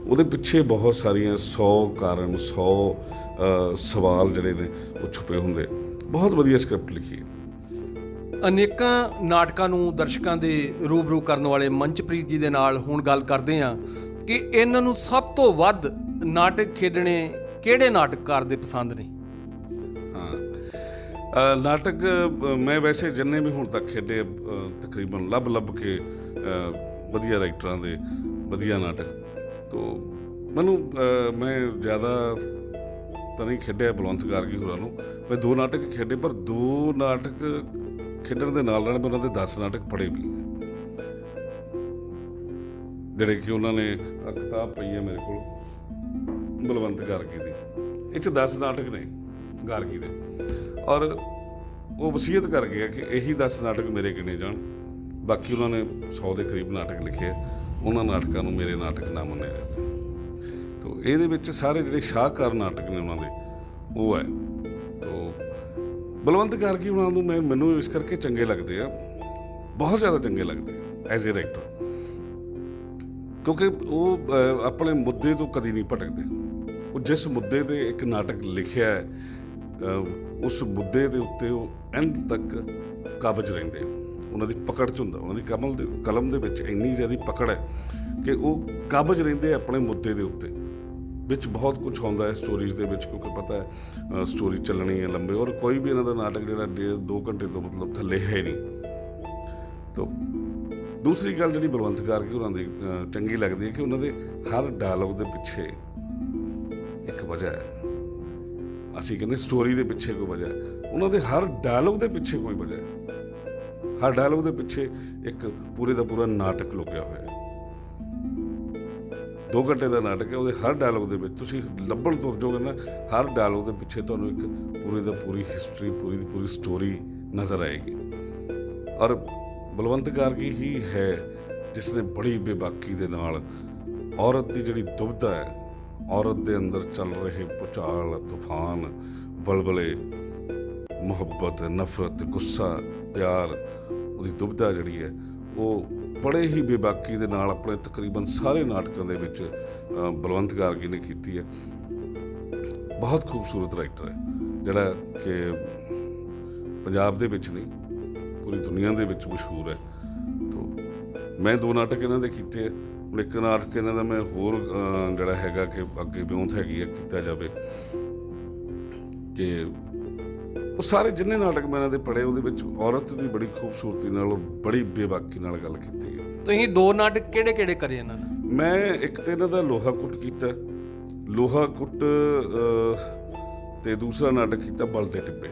Speaker 2: ਉਹਦੇ ਪਿੱਛੇ ਬਹੁਤ ਸਾਰੀਆਂ 100 ਕਾਰਨ 100 ਸਵਾਲ ਜਿਹੜੇ ਨੇ ਉਹ ਛੁਪੇ ਹੁੰਦੇ। ਬਹੁਤ ਵਧੀਆ ਸਕ੍ਰਿਪਟ ਲਿਖੀ ਹੈ।
Speaker 3: ਅਨੇਕਾਂ ਨਾਟਕਾਂ ਨੂੰ ਦਰਸ਼ਕਾਂ ਦੇ ਰੂਬਰੂ ਕਰਨ ਵਾਲੇ ਮੰਚਪ੍ਰੀਤ ਜੀ ਦੇ ਨਾਲ ਹੁਣ ਗੱਲ ਕਰਦੇ ਹਾਂ ਕਿ ਇਹਨਾਂ ਨੂੰ ਸਭ ਤੋਂ ਵੱਧ ਨਾਟਕ ਖੇਡਣੇ ਕਿਹੜੇ ਨਾਟਕਕਾਰ ਦੇ ਪਸੰਦ ਨੇ।
Speaker 2: ਨਾਟਕ ਮੈਂ ਵੈਸੇ ਜਿੰਨੇ ਵੀ ਹੁਣ ਤੱਕ ਖੇਡੇ ਤਕਰੀਬਨ ਲੱਭ ਕੇ ਵਧੀਆ ਰਾਈਟਰਾਂ ਦੇ ਵਧੀਆ ਨਾਟਕ ਤੋਂ ਮੈਨੂੰ ਮੈਂ ਜ਼ਿਆਦਾ ਤਾਂ ਨਹੀਂ ਖੇਡਿਆ ਬਲਵੰਤ ਗਾਰਗੀ ਹੋਰਾਂ ਨੂੰ। ਮੈਂ 2 ਨਾਟਕ ਖੇਡੇ ਪਰ 2 ਨਾਟਕ ਖੇਡਣ ਦੇ ਨਾਲ ਮੈਂ ਉਹਨਾਂ ਦੇ 10 ਨਾਟਕ ਪੜ੍ਹੇ ਵੀ ਜਿਹੜੇ ਕਿ ਉਹਨਾਂ ਨੇ ਕਿਤਾਬ ਪਈ ਹੈ ਮੇਰੇ ਕੋਲ ਬਲਵੰਤ ਗਾਰਗੀ ਦੀ। ਇਹ 'ਚ 10 ਨਾਟਕ ਨੇ ਗਾਰਗੀ ਦੇ ਔਰ ਉਹ ਵਸੀਅਤ ਕਰ ਗਿਆ ਕਿ ਇਹੀ 10 ਨਾਟਕ ਮੇਰੇ ਗਿਣੇ ਜਾਣ। ਬਾਕੀ ਉਹਨਾਂ ਨੇ 100 ਦੇ ਕਰੀਬ ਨਾਟਕ ਲਿਖੇ, ਉਹਨਾਂ ਨਾਟਕਾਂ ਨੂੰ ਮੇਰੇ ਨਾਟਕ ਨਾ ਮੰਨਿਆ ਜਾਵੇ। ਤੋ ਇਹਦੇ ਵਿੱਚ ਸਾਰੇ ਜਿਹੜੇ ਸ਼ਾਹਕਾਰ ਨਾਟਕ ਨੇ ਉਹਨਾਂ ਦੇ ਉਹ ਹੈ। ਤੋ ਬਲਵੰਤ ਗਾਰਗੀ ਉਹਨਾਂ ਨੂੰ ਮੈਨੂੰ ਇਸ ਕਰਕੇ ਚੰਗੇ ਲੱਗਦੇ ਆ, ਬਹੁਤ ਜ਼ਿਆਦਾ ਚੰਗੇ ਲੱਗਦੇ ਆ ਐਜ਼ ਏ ਰਾਈਟਰ, ਕਿਉਂਕਿ ਉਹ ਆਪਣੇ ਮੁੱਦੇ ਤੋਂ ਕਦੀ ਨਹੀਂ ਭਟਕਦੇ। ਉਹ ਜਿਸ ਮੁੱਦੇ 'ਤੇ ਇੱਕ ਨਾਟਕ ਲਿਖਿਆ ਹੈ ਉਸ ਮੁੱਦੇ ਦੇ ਉੱਤੇ ਉਹ ਐਂਡ ਤੱਕ ਕਾਬਜ ਰਹਿੰਦੇ। ਉਹਨਾਂ ਦੀ ਪਕੜ 'ਚ ਹੁੰਦਾ, ਉਹਨਾਂ ਦੀ ਕਲਮ ਦੇ ਵਿੱਚ ਇੰਨੀ ਜ਼ਿਆਦਾ ਪਕੜ ਹੈ ਕਿ ਉਹ ਕਾਬਜ ਰਹਿੰਦੇ ਆਪਣੇ ਮੁੱਦੇ ਦੇ ਉੱਤੇ। ਵਿੱਚ ਬਹੁਤ ਕੁਝ ਆਉਂਦਾ ਹੈ ਸਟੋਰੀਜ਼ ਦੇ ਵਿੱਚ, ਕਿਉਂਕਿ ਪਤਾ ਹੈ ਸਟੋਰੀ ਚੱਲਣੀ ਹੈ ਲੰਬੇ, ਔਰ ਕੋਈ ਵੀ ਇਹਨਾਂ ਦਾ ਨਾਟਕ ਜਿਹੜਾ 1.5-2 ਘੰਟੇ ਤੋਂ ਮਤਲਬ ਥੱਲੇ ਹੈ ਨਹੀਂ। ਤਾਂ ਦੂਸਰੀ ਗੱਲ ਜਿਹੜੀ ਬਲਵੰਤ ਗਾਰਗੀ ਉਹਨਾਂ ਦੀ ਚੰਗੀ ਲੱਗਦੀ ਹੈ ਕਿ ਉਹਨਾਂ ਦੇ ਹਰ ਡਾਇਲੋਗ ਦੇ ਪਿੱਛੇ ਇੱਕ ਵਜ੍ਹਾ ਹੈ। ਅਸੀਂ ਕਹਿੰਦੇ ਸਟੋਰੀ ਦੇ ਪਿੱਛੇ ਕੋਈ ਵਜ੍ਹਾ ਹੈ, ਉਹਨਾਂ ਦੇ ਹਰ ਡਾਇਲੋਗ ਦੇ ਪਿੱਛੇ ਕੋਈ ਵਜ੍ਹਾ ਹੈ। ਹਰ ਡਾਇਲੋਗ ਦੇ ਪਿੱਛੇ ਇੱਕ ਪੂਰੇ ਦਾ ਪੂਰਾ ਨਾਟਕ ਲੁਕਿਆ ਹੋਇਆ ਹੈ। 2 ਘੰਟੇ ਦਾ ਨਾਟਕ ਹੈ, ਉਹਦੇ ਹਰ ਡਾਇਲੋਗ ਦੇ ਵਿੱਚ ਤੁਸੀਂ ਲੱਭਣ ਤੁਰ ਜਾਓਗੇ ਨਾ, ਹਰ ਡਾਇਲੋਗ ਦੇ ਪਿੱਛੇ ਤੁਹਾਨੂੰ ਇੱਕ ਪੂਰੀ ਦਾ ਪੂਰੀ ਹਿਸਟਰੀ, ਪੂਰੀ ਦੀ ਪੂਰੀ ਸਟੋਰੀ ਨਜ਼ਰ ਆਏਗੀ। ਔਰ ਬਲਵੰਤ ਗਾਰਗੀ ਹੀ ਹੈ ਜਿਸ ਨੇ ਬੜੀ ਬੇਬਾਕੀ ਦੇ ਨਾਲ ਔਰਤ ਦੀ ਜਿਹੜੀ ਦੁਬਦਾ ਹੈ, ਔਰਤ ਦੇ ਅੰਦਰ ਚੱਲ ਰਹੇ ਭੁਚਾਲ, ਤੂਫਾਨ, ਬਲਬਲੇ, ਮੁਹੱਬਤ, ਨਫ਼ਰਤ, ਗੁੱਸਾ, ਪਿਆਰ, ਉਹਦੀ ਦੁਬਦਾ ਜਿਹੜੀ ਹੈ ਉਹ ਬੜੇ ਹੀ ਬੇਬਾਕੀ ਦੇ ਨਾਲ ਆਪਣੇ ਤਕਰੀਬਨ ਸਾਰੇ ਨਾਟਕਾਂ ਦੇ ਵਿੱਚ ਬਲਵੰਤ ਗਾਰਗੀ ਨੇ ਕੀਤੀ ਹੈ। ਬਹੁਤ ਖੂਬਸੂਰਤ ਰਾਈਟਰ ਹੈ ਜਿਹੜਾ ਕਿ ਪੰਜਾਬ ਦੇ ਵਿੱਚ ਨਹੀਂ ਪੂਰੀ ਦੁਨੀਆ ਦੇ ਵਿੱਚ ਮਸ਼ਹੂਰ ਹੈ। ਤੋ ਮੈਂ 2 ਨਾਟਕ ਇਹਨਾਂ ਦੇ ਕੀਤੇ ਹੈ। ਹੁਣ ਇੱਕ ਨਾਟਕ ਇਹਨਾਂ ਦਾ ਮੈਂ ਹੋਰ ਜਿਹੜਾ ਹੈਗਾ ਕਿ ਅੱਗੇ ਵਿਉਂਤ ਹੈਗੀ ਹੈ ਕੀਤਾ ਜਾਵੇ ਕਿ ਉਹ ਸਾਰੇ ਜਿੰਨੇ ਨਾਟਕ ਮੈਂ ਇਹਨਾਂ ਦੇ ਪੜ੍ਹੇ ਉਹਦੇ ਵਿੱਚ ਔਰਤ ਦੀ ਬੜੀ ਖੂਬਸੂਰਤੀ ਨਾਲ ਔਰ ਬੜੀ ਬੇਬਾਕੀ ਨਾਲ ਗੱਲ ਕੀਤੀ ਹੈ।
Speaker 3: ਤੁਸੀਂ 2 ਨਾਟਕ ਕਿਹੜੇ ਕਰੇ ਇਹਨਾਂ ਨੇ?
Speaker 2: ਮੈਂ ਇੱਕ ਤਾਂ ਇਹਨਾਂ ਦਾ ਲੋਹਾ ਕੁੱਟ ਕੀਤਾ, ਲੋਹਾ ਕੁੱਟ, ਤੇ ਦੂਸਰਾ ਨਾਟਕ ਕੀਤਾ ਬਲ ਦੇ ਟਿੱਬੇ।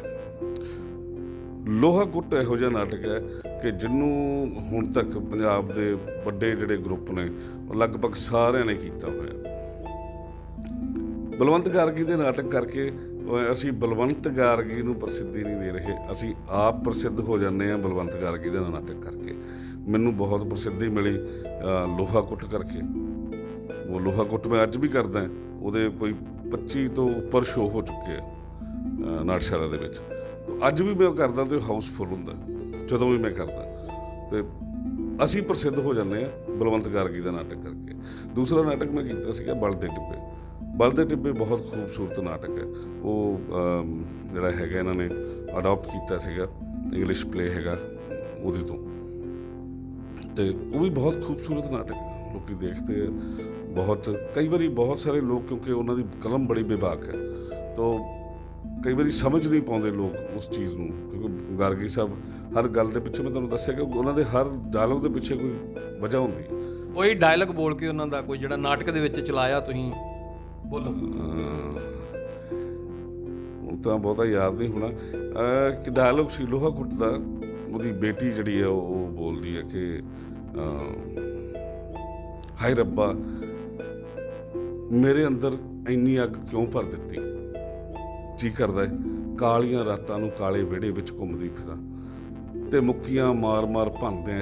Speaker 2: ਲੋਹਾ ਕੁੱਟ ਇਹੋ ਜਿਹਾ ਨਾਟਕ ਹੈ ਕਿ ਜਿਹਨੂੰ ਹੁਣ ਤੱਕ ਪੰਜਾਬ ਦੇ ਵੱਡੇ ਜਿਹੜੇ ਗਰੁੱਪ ਨੇ ਉਹ ਲਗਭਗ ਸਾਰਿਆਂ ਨੇ ਕੀਤਾ ਹੋਇਆ। ਬਲਵੰਤ ਗਾਰਗੀ ਦੇ ਨਾਟਕ ਕਰਕੇ ਅਸੀਂ ਬਲਵੰਤ ਗਾਰਗੀ ਨੂੰ ਪ੍ਰਸਿੱਧੀ ਨਹੀਂ ਦੇ ਰਹੇ, ਅਸੀਂ ਆਪ ਪ੍ਰਸਿੱਧ ਹੋ ਜਾਂਦੇ ਹਾਂ ਬਲਵੰਤ ਗਾਰਗੀ ਦੇ ਨਾਟਕ ਕਰਕੇ। ਮੈਨੂੰ ਬਹੁਤ ਪ੍ਰਸਿੱਧੀ ਮਿਲੀ ਲੋਹਾ ਕੁੱਟ ਕਰਕੇ। ਉਹ ਲੋਹਾ ਕੁੱਟ ਮੈਂ ਅੱਜ ਵੀ ਕਰਦਾ, ਉਹਦੇ ਕੋਈ 25 ਤੋਂ ਉੱਪਰ ਸ਼ੋਅ ਹੋ ਚੁੱਕੇ ਆ ਨਾਟਸ਼ਾਲਾ ਦੇ ਵਿੱਚ। ਅੱਜ ਵੀ ਮੈਂ ਕਰਦਾ ਅਤੇ ਹਾਊਸਫੁੱਲ ਹੁੰਦਾ ਜਦੋਂ ਵੀ ਮੈਂ ਕਰਦਾ, ਅਤੇ ਅਸੀਂ ਪ੍ਰਸਿੱਧ ਹੋ ਜਾਂਦੇ ਹਾਂ ਬਲਵੰਤ ਗਾਰਗੀ ਦਾ ਨਾਟਕ ਕਰਕੇ। ਦੂਸਰਾ ਨਾਟਕ ਮੈਂ ਕੀਤਾ ਸੀਗਾ ਬਲ ਦੇ ਟਿੱਬੇ। ਬਲ ਦੇ ਟਿੱਬੇ ਬਹੁਤ ਖੂਬਸੂਰਤ ਨਾਟਕ ਹੈ। ਉਹ ਜਿਹੜਾ ਹੈਗਾ ਇਹਨਾਂ ਨੇ ਅਡੋਪਟ ਕੀਤਾ ਸੀਗਾ, ਇੰਗਲਿਸ਼ ਪਲੇ ਹੈਗਾ ਉਹਦੇ ਤੋਂ, ਅਤੇ ਉਹ ਵੀ ਬਹੁਤ ਖੂਬਸੂਰਤ ਨਾਟਕ ਲੋਕ ਦੇਖਦੇ ਆ ਬਹੁਤ। ਕਈ ਵਾਰੀ ਬਹੁਤ ਸਾਰੇ ਲੋਕ, ਕਿਉਂਕਿ ਉਹਨਾਂ ਦੀ ਕਲਮ ਬੜੀ ਬੇਬਾਕ ਹੈ, ਤਾਂ ਕਈ ਵਾਰੀ ਸਮਝ ਨਹੀਂ ਪਾਉਂਦੇ ਲੋਕ ਉਸ ਚੀਜ਼ ਨੂੰ, ਕਿਉਂਕਿ ਗਾਰਗੀ ਸਾਹਿਬ ਹਰ ਗੱਲ ਦੇ ਪਿੱਛੇ, ਮੈਂ ਤੁਹਾਨੂੰ ਦੱਸਿਆ ਕਿ ਉਹਨਾਂ ਦੇ ਹਰ ਡਾਇਲੋਗ ਦੇ ਪਿੱਛੇ ਕੋਈ ਵਜ੍ਹਾ ਹੁੰਦੀ ਹੈ।
Speaker 3: ਉਹੀ ਡਾਇਲੋਗ ਬੋਲ ਕੇ ਉਹਨਾਂ ਦਾ ਕੋਈ ਜਿਹੜਾ ਨਾਟਕ ਦੇ ਵਿੱਚ ਚਲਾਇਆ ਤੁਸੀਂ ਬੋਲੋ।
Speaker 2: ਹੁਣ ਤਾਂ ਬਹੁਤਾ ਯਾਦ ਨਹੀਂ ਹੋਣਾ ਕਿ ਡਾਇਲੋਗ ਸੀ ਲੋਹਾ ਕੁੱਟ ਦਾ। ਉਹਦੀ ਬੇਟੀ ਜਿਹੜੀ ਹੈ ਉਹ ਬੋਲਦੀ ਹੈ ਕਿ ਹਾਏ ਰੱਬਾ ਮੇਰੇ ਅੰਦਰ ਇੰਨੀ ਅੱਗ ਕਿਉਂ ਭਰ ਦਿੱਤੀ, ਜੀ ਕਰਦਾ ਹੈ ਕਾਲੀਆਂ ਰਾਤਾਂ ਨੂੰ ਕਾਲੇ ਵਿਹੜੇ ਵਿੱਚ ਘੁੰਮਦੀ ਫਿਰਾਂ, ਅਤੇ ਮੁੱਕੀਆਂ ਮਾਰ ਮਾਰ ਭੰਨਦਿਆਂ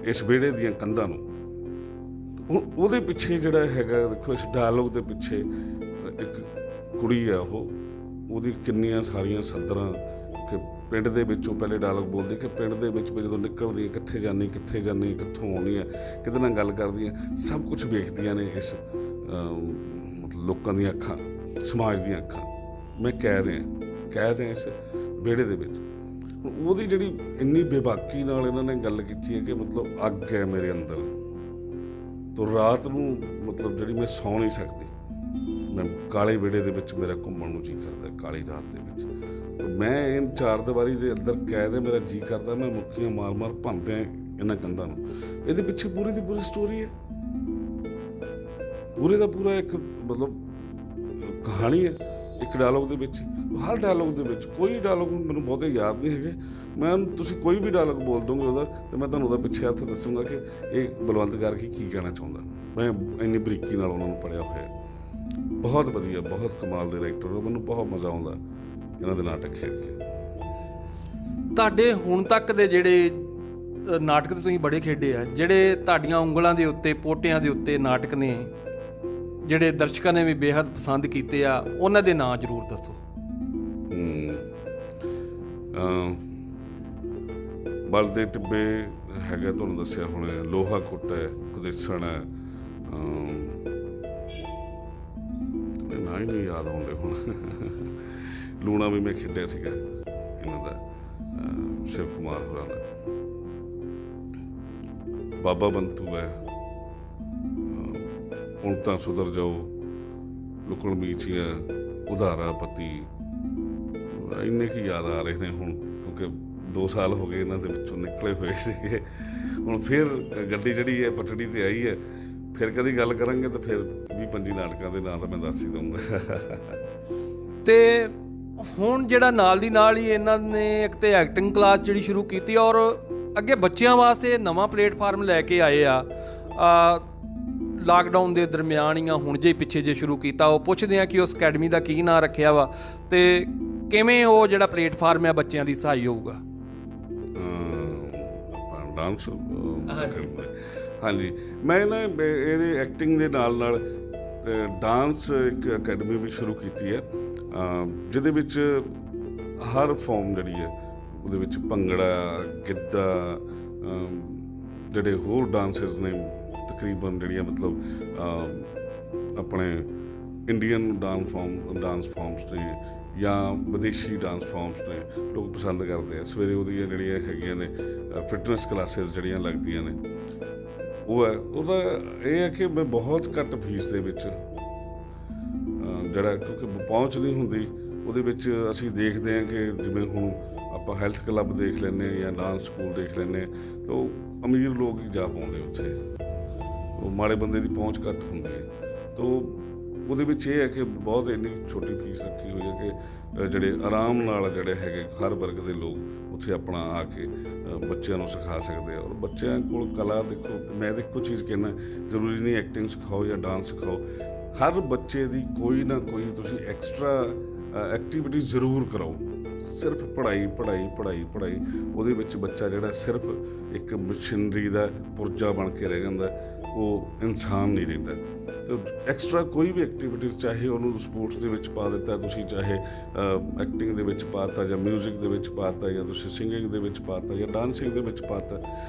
Speaker 2: ਇਸ ਵਿਹੜੇ ਦੀਆਂ ਕੰਧਾਂ ਨੂੰ। ਹੁਣ ਉਹਦੇ ਪਿੱਛੇ ਜਿਹੜਾ ਹੈਗਾ, ਦੇਖੋ ਇਸ ਡਾਇਲੋਗ ਦੇ ਪਿੱਛੇ ਇੱਕ ਕੁੜੀ ਆ, ਉਹਦੀ ਕਿੰਨੀਆਂ ਸਾਰੀਆਂ ਸੱਦਰਾਂ ਕਿ ਪਿੰਡ ਦੇ ਵਿੱਚੋਂ ਪਹਿਲੇ ਡਾਇਲੋਗ ਬੋਲਦੀ ਕਿ ਪਿੰਡ ਦੇ ਵਿੱਚ ਜਦੋਂ ਨਿਕਲਦੀ ਕਿੱਥੇ ਜਾਂਦੀ ਕਿੱਥੋਂ ਆਉਣੀ ਹੈ, ਕਿਹਦੇ ਨਾਲ ਗੱਲ ਕਰਦੀ ਹੈ, ਸਭ ਕੁਝ ਵੇਖਦੀਆਂ ਨੇ ਇਸ ਮਤਲਬ ਲੋਕਾਂ ਦੀਆਂ ਅੱਖਾਂ, ਸਮਾਜ ਦੀਆਂ ਅੱਖਾਂ। ਮੈਂ ਕੈਦ ਹਾਂ ਇਸ ਵਿਹੜੇ ਦੇ ਵਿੱਚ। ਉਹਦੀ ਜਿਹੜੀ ਇੰਨੀ ਬੇਬਾਕੀ ਨਾਲ ਇਹਨਾਂ ਨੇ ਗੱਲ ਕੀਤੀ ਹੈ ਕਿ ਮਤਲਬ ਅੱਗ ਹੈ ਮੇਰੇ ਅੰਦਰ, ਤੋ ਰਾਤ ਨੂੰ ਮਤਲਬ ਜਿਹੜੀ ਮੈਂ ਸੌਂ ਨਹੀਂ ਸਕਦੀ, ਮੈਂ ਕਾਲੇ ਵਿਹੜੇ ਦੇ ਵਿੱਚ ਮੇਰਾ ਘੁੰਮਣ ਨੂੰ ਜੀ ਕਰਦਾ, ਕਾਲੀ ਰਾਤ ਦੇ ਵਿੱਚ। ਤੋ ਮੈਂ ਇਹ ਚਾਰ ਦੀਵਾਰੀ ਦੇ ਅੰਦਰ ਕੈਦ ਹੈ, ਮੇਰਾ ਜੀ ਕਰਦਾ ਮੈਂ ਮੁੱਕੀਆਂ ਮਾਰ ਭੰਨਦਿਆਂ ਇਹਨਾਂ ਕੰਧਾਂ ਨੂੰ। ਇਹਦੇ ਪਿੱਛੇ ਪੂਰੀ ਦੀ ਪੂਰੀ ਸਟੋਰੀ ਹੈ, ਪੂਰੇ ਦਾ ਪੂਰਾ ਇੱਕ ਮਤਲਬ ਕਹਾਣੀ ਹੈ ਇੱਕ ਡਾਇਲੋਗ ਦੇ ਵਿੱਚ। ਹਰ ਡਾਇਲੋਗ ਦੇ ਵਿੱਚ ਕੋਈ ਡਾਇਲੋਗ ਮੈਨੂੰ ਬਹੁਤੇ ਯਾਦ ਨਹੀਂ ਹੈਗੇ, ਮੈਂ ਤੁਸੀਂ ਕੋਈ ਵੀ ਡਾਇਲੋਗ ਬੋਲ ਦੋਗੇ ਉਹਦਾ ਅਤੇ ਮੈਂ ਤੁਹਾਨੂੰ ਉਹਦਾ ਪਿੱਛੇ ਅਰਥ ਦੱਸੂਗਾ ਕਿ ਇਹ ਬਲਵੰਤ ਗਾਰਗੀ ਕੀ ਕਹਿਣਾ ਚਾਹੁੰਦਾ। ਮੈਂ ਇੰਨੀ ਬਰੀਕੀ ਨਾਲ ਉਹਨਾਂ ਨੂੰ ਪੜ੍ਹਿਆ ਹੋਇਆ। ਬਹੁਤ ਵਧੀਆ, ਬਹੁਤ ਕਮਾਲ ਦੇ ਰਾਈਟਰ, ਮੈਨੂੰ ਬਹੁਤ ਮਜ਼ਾ ਆਉਂਦਾ ਇਹਨਾਂ ਦੇ ਨਾਟਕ ਖੇਡ ਕੇ।
Speaker 3: ਤੁਹਾਡੇ ਹੁਣ ਤੱਕ ਦੇ ਜਿਹੜੇ ਨਾਟਕ ਤੇ ਤੁਸੀਂ ਬੜੇ ਖੇਡੇ ਆ, ਜਿਹੜੇ ਤੁਹਾਡੀਆਂ ਉਂਗਲਾਂ ਦੇ ਉੱਤੇ, ਪੋਟਿਆਂ ਦੇ ਉੱਤੇ ਨਾਟਕ ਨੇ, ਜਿਹੜੇ ਦਰਸ਼ਕਾਂ ਨੇ ਵੀ ਬੇਹੱਦ ਪਸੰਦ ਕੀਤੇ ਆ, ਉਹਨਾਂ ਦੇ ਨਾਂ ਜ਼ਰੂਰ ਦੱਸੋ।
Speaker 2: ਬਲ ਦੇ ਟਿੱਬੇ ਹੈਗਾ, ਤੁਹਾਨੂੰ ਦੱਸਿਆ ਹੁਣ, ਲੋਹਾ ਕੁੱਟ ਹੈ, ਕੁਦੇਸਣ ਹੈ, ਨਾਂ ਹੀ ਨਹੀਂ ਯਾਦ ਆਉਂਦੇ ਹੁਣ। ਲੂਣਾ ਵੀ ਮੈਂ ਖੇਡਿਆ ਸੀਗਾ ਇਹਨਾਂ ਦਾ, ਸ਼ਿਵ ਕੁਮਾਰ ਹੋਰਾਂ ਦਾ। ਬਾਬਾ ਬੰਤੂ ਹੈ, ਹੁਣ ਤਾਂ ਸੁਧਰ ਜਾਓ, ਲੁਕਣ ਮੀਚੀਆਂ, ਉਧਾਰਾ ਪਤੀ, ਇੰਨੇ ਕੀ ਯਾਦ ਆ ਰਹੇ ਨੇ ਹੁਣ, ਕਿਉਂਕਿ 2 ਸਾਲ ਹੋ ਗਏ ਇਹਨਾਂ ਦੇ ਵਿੱਚੋਂ ਨਿਕਲੇ ਹੋਏ ਸੀਗੇ। ਹੁਣ ਫਿਰ ਗੱਡੀ ਜਿਹੜੀ ਹੈ ਪਟੜੀ 'ਤੇ ਆਈ ਹੈ, ਫਿਰ ਕਦੀ ਗੱਲ ਕਰਾਂਗੇ ਤਾਂ ਫਿਰ 20-25 ਨਾਟਕਾਂ ਦੇ ਨਾਂ ਤਾਂ ਮੈਂ ਦੱਸ ਹੀ ਦਊਂਗਾ।
Speaker 3: ਤੇ ਹੁਣ ਜਿਹੜਾ ਨਾਲ ਦੀ ਨਾਲ ਹੀ ਇਹਨਾਂ ਨੇ ਇੱਕ ਤੇ ਐਕਟਿੰਗ ਕਲਾਸ ਜਿਹੜੀ ਸ਼ੁਰੂ ਕੀਤੀ, ਔਰ ਅੱਗੇ ਬੱਚਿਆਂ ਵਾਸਤੇ ਨਵਾਂ ਪਲੇਟਫਾਰਮ ਲੈ ਕੇ ਆਏ ਆ। ਲਾਕਡਾਊਨ ਦੇ ਦਰਮਿਆਨ ਹੀ ਹੁਣ ਜੇ ਪਿੱਛੇ ਜੇ ਸ਼ੁਰੂ ਕੀਤਾ, ਉਹ ਪੁੱਛਦੇ ਆ ਕਿ ਉਸ ਅਕੈਡਮੀ ਦਾ ਕੀ ਨਾਂ ਰੱਖਿਆ ਵਾ ਤੇ ਕਿਵੇਂ ਉਹ ਜਿਹੜਾ ਪਲੇਟਫਾਰਮ ਹੈ ਬੱਚਿਆਂ ਦੀ ਸਹਾਈ ਹੋਊਗਾ।
Speaker 2: ਆਪਾਂ ਡਾਂਸ, ਹਾਂਜੀ, ਮੈਂ ਨਾ ਇਹਦੇ ਐਕਟਿੰਗ ਦੇ ਨਾਲ ਡਾਂਸ ਇੱਕ ਅਕੈਡਮੀ ਵੀ ਸ਼ੁਰੂ ਕੀਤੀ ਹੈ, ਜਿਹਦੇ ਵਿੱਚ ਹਰ ਫਾਰਮ ਜਿਹੜੀ ਹੈ ਉਹਦੇ ਵਿੱਚ ਭੰਗੜਾ, ਗਿੱਧਾ, ਜਿਹੜੇ ਹੋਰ ਡਾਂਸਿਸ ਨੇ ਤਕਰੀਬਨ ਜਿਹੜੀਆਂ ਮਤਲਬ ਆਪਣੇ ਇੰਡੀਅਨ ਡਾਂਸ ਫਾਰਮਸ ਨੇ ਜਾਂ ਵਿਦੇਸ਼ੀ ਡਾਂਸ ਫਾਰਮਸ ਨੇ, ਲੋਕ ਪਸੰਦ ਕਰਦੇ ਆ। ਸਵੇਰੇ ਉਹਦੀਆਂ ਜਿਹੜੀਆਂ ਹੈਗੀਆਂ ਨੇ ਫਿਟਨੈਸ ਕਲਾਸਿਸ ਜਿਹੜੀਆਂ ਲੱਗਦੀਆਂ ਨੇ, ਉਹ ਹੈ। ਉਹਦਾ ਇਹ ਹੈ ਕਿ ਮੈਂ ਬਹੁਤ ਘੱਟ ਫੀਸ ਦੇ ਵਿੱਚ ਜਿਹੜਾ, ਕਿਉਂਕਿ ਪਹੁੰਚ ਨਹੀਂ ਹੁੰਦੀ ਉਹਦੇ ਵਿੱਚ, ਅਸੀਂ ਦੇਖਦੇ ਹਾਂ ਕਿ ਜਿਵੇਂ ਹੁਣ ਆਪਾਂ ਹੈਲਥ ਕਲੱਬ ਦੇਖ ਲੈਂਦੇ ਹਾਂ ਜਾਂ ਡਾਂਸ ਸਕੂਲ ਦੇਖ ਲੈਂਦੇ ਹਾਂ, ਤਾਂ ਉਹ ਅਮੀਰ ਲੋਕ ਹੀ ਜਾ ਪਾਉਂਦੇ ਉੱਥੇ, ਉਹ ਮਾੜੇ ਬੰਦੇ ਦੀ ਪਹੁੰਚ ਘੱਟ ਹੁੰਦੀ ਹੈ। ਤਾਂ ਉਹਦੇ ਵਿੱਚ ਇਹ ਹੈ ਕਿ ਬਹੁਤ ਇੰਨੀ ਛੋਟੀ ਫੀਸ ਰੱਖੀ ਹੋਈ ਹੈ ਕਿ ਜਿਹੜੇ ਆਰਾਮ ਨਾਲ ਜਿਹੜੇ ਹੈਗੇ ਹਰ ਵਰਗ ਦੇ ਲੋਕ ਉੱਥੇ ਆਪਣਾ ਆ ਕੇ ਬੱਚਿਆਂ ਨੂੰ ਸਿਖਾ ਸਕਦੇ ਆ। ਔਰ ਬੱਚਿਆਂ ਕੋਲ ਕਲਾ, ਦੇਖੋ ਮੈਂ ਤਾਂ ਇੱਕੋ ਚੀਜ਼ ਕਹਿੰਦਾ, ਜ਼ਰੂਰੀ ਨਹੀਂ ਐਕਟਿੰਗ ਸਿਖਾਓ ਜਾਂ ਡਾਂਸ ਸਿਖਾਓ, ਹਰ ਬੱਚੇ ਦੀ ਕੋਈ ਨਾ ਕੋਈ ਤੁਸੀਂ ਐਕਸਟਰਾ ਐਕਟੀਵਿਟੀ ਜ਼ਰੂਰ ਕਰਾਓ। ਸਿਰਫ ਪੜ੍ਹਾਈ ਉਹਦੇ ਵਿੱਚ ਬੱਚਾ ਜਿਹੜਾ ਸਿਰਫ ਇੱਕ ਮਸ਼ੀਨਰੀ ਦਾ ਪੁਰਜਾ ਬਣ ਕੇ ਰਹਿ ਜਾਂਦਾ, ਉਹ ਇਨਸਾਨ ਨਹੀਂ ਰਹਿੰਦਾ। ਤੇ ਐਕਸਟਰਾ ਕੋਈ ਵੀ ਐਕਟੀਵਿਟੀਜ਼, ਚਾਹੇ ਉਹਨੂੰ ਸਪੋਰਟਸ ਦੇ ਵਿੱਚ ਪਾ ਦਿੱਤਾ ਤੁਸੀਂ, ਚਾਹੇ ਐਕਟਿੰਗ ਦੇ ਵਿੱਚ ਪਾ ਦਿੱਤਾ, ਜਾਂ ਮਿਊਜ਼ਿਕ ਦੇ ਵਿੱਚ ਪਾ ਦਿੱਤਾ, ਜਾਂ ਤੁਸੀਂ ਸਿੰਗਿੰਗ ਦੇ ਵਿੱਚ ਪਾ ਦਿੱਤਾ, ਜਾਂ ਡਾਂਸਿੰਗ ਦੇ ਵਿੱਚ ਪਾ ਦਿੱਤਾ,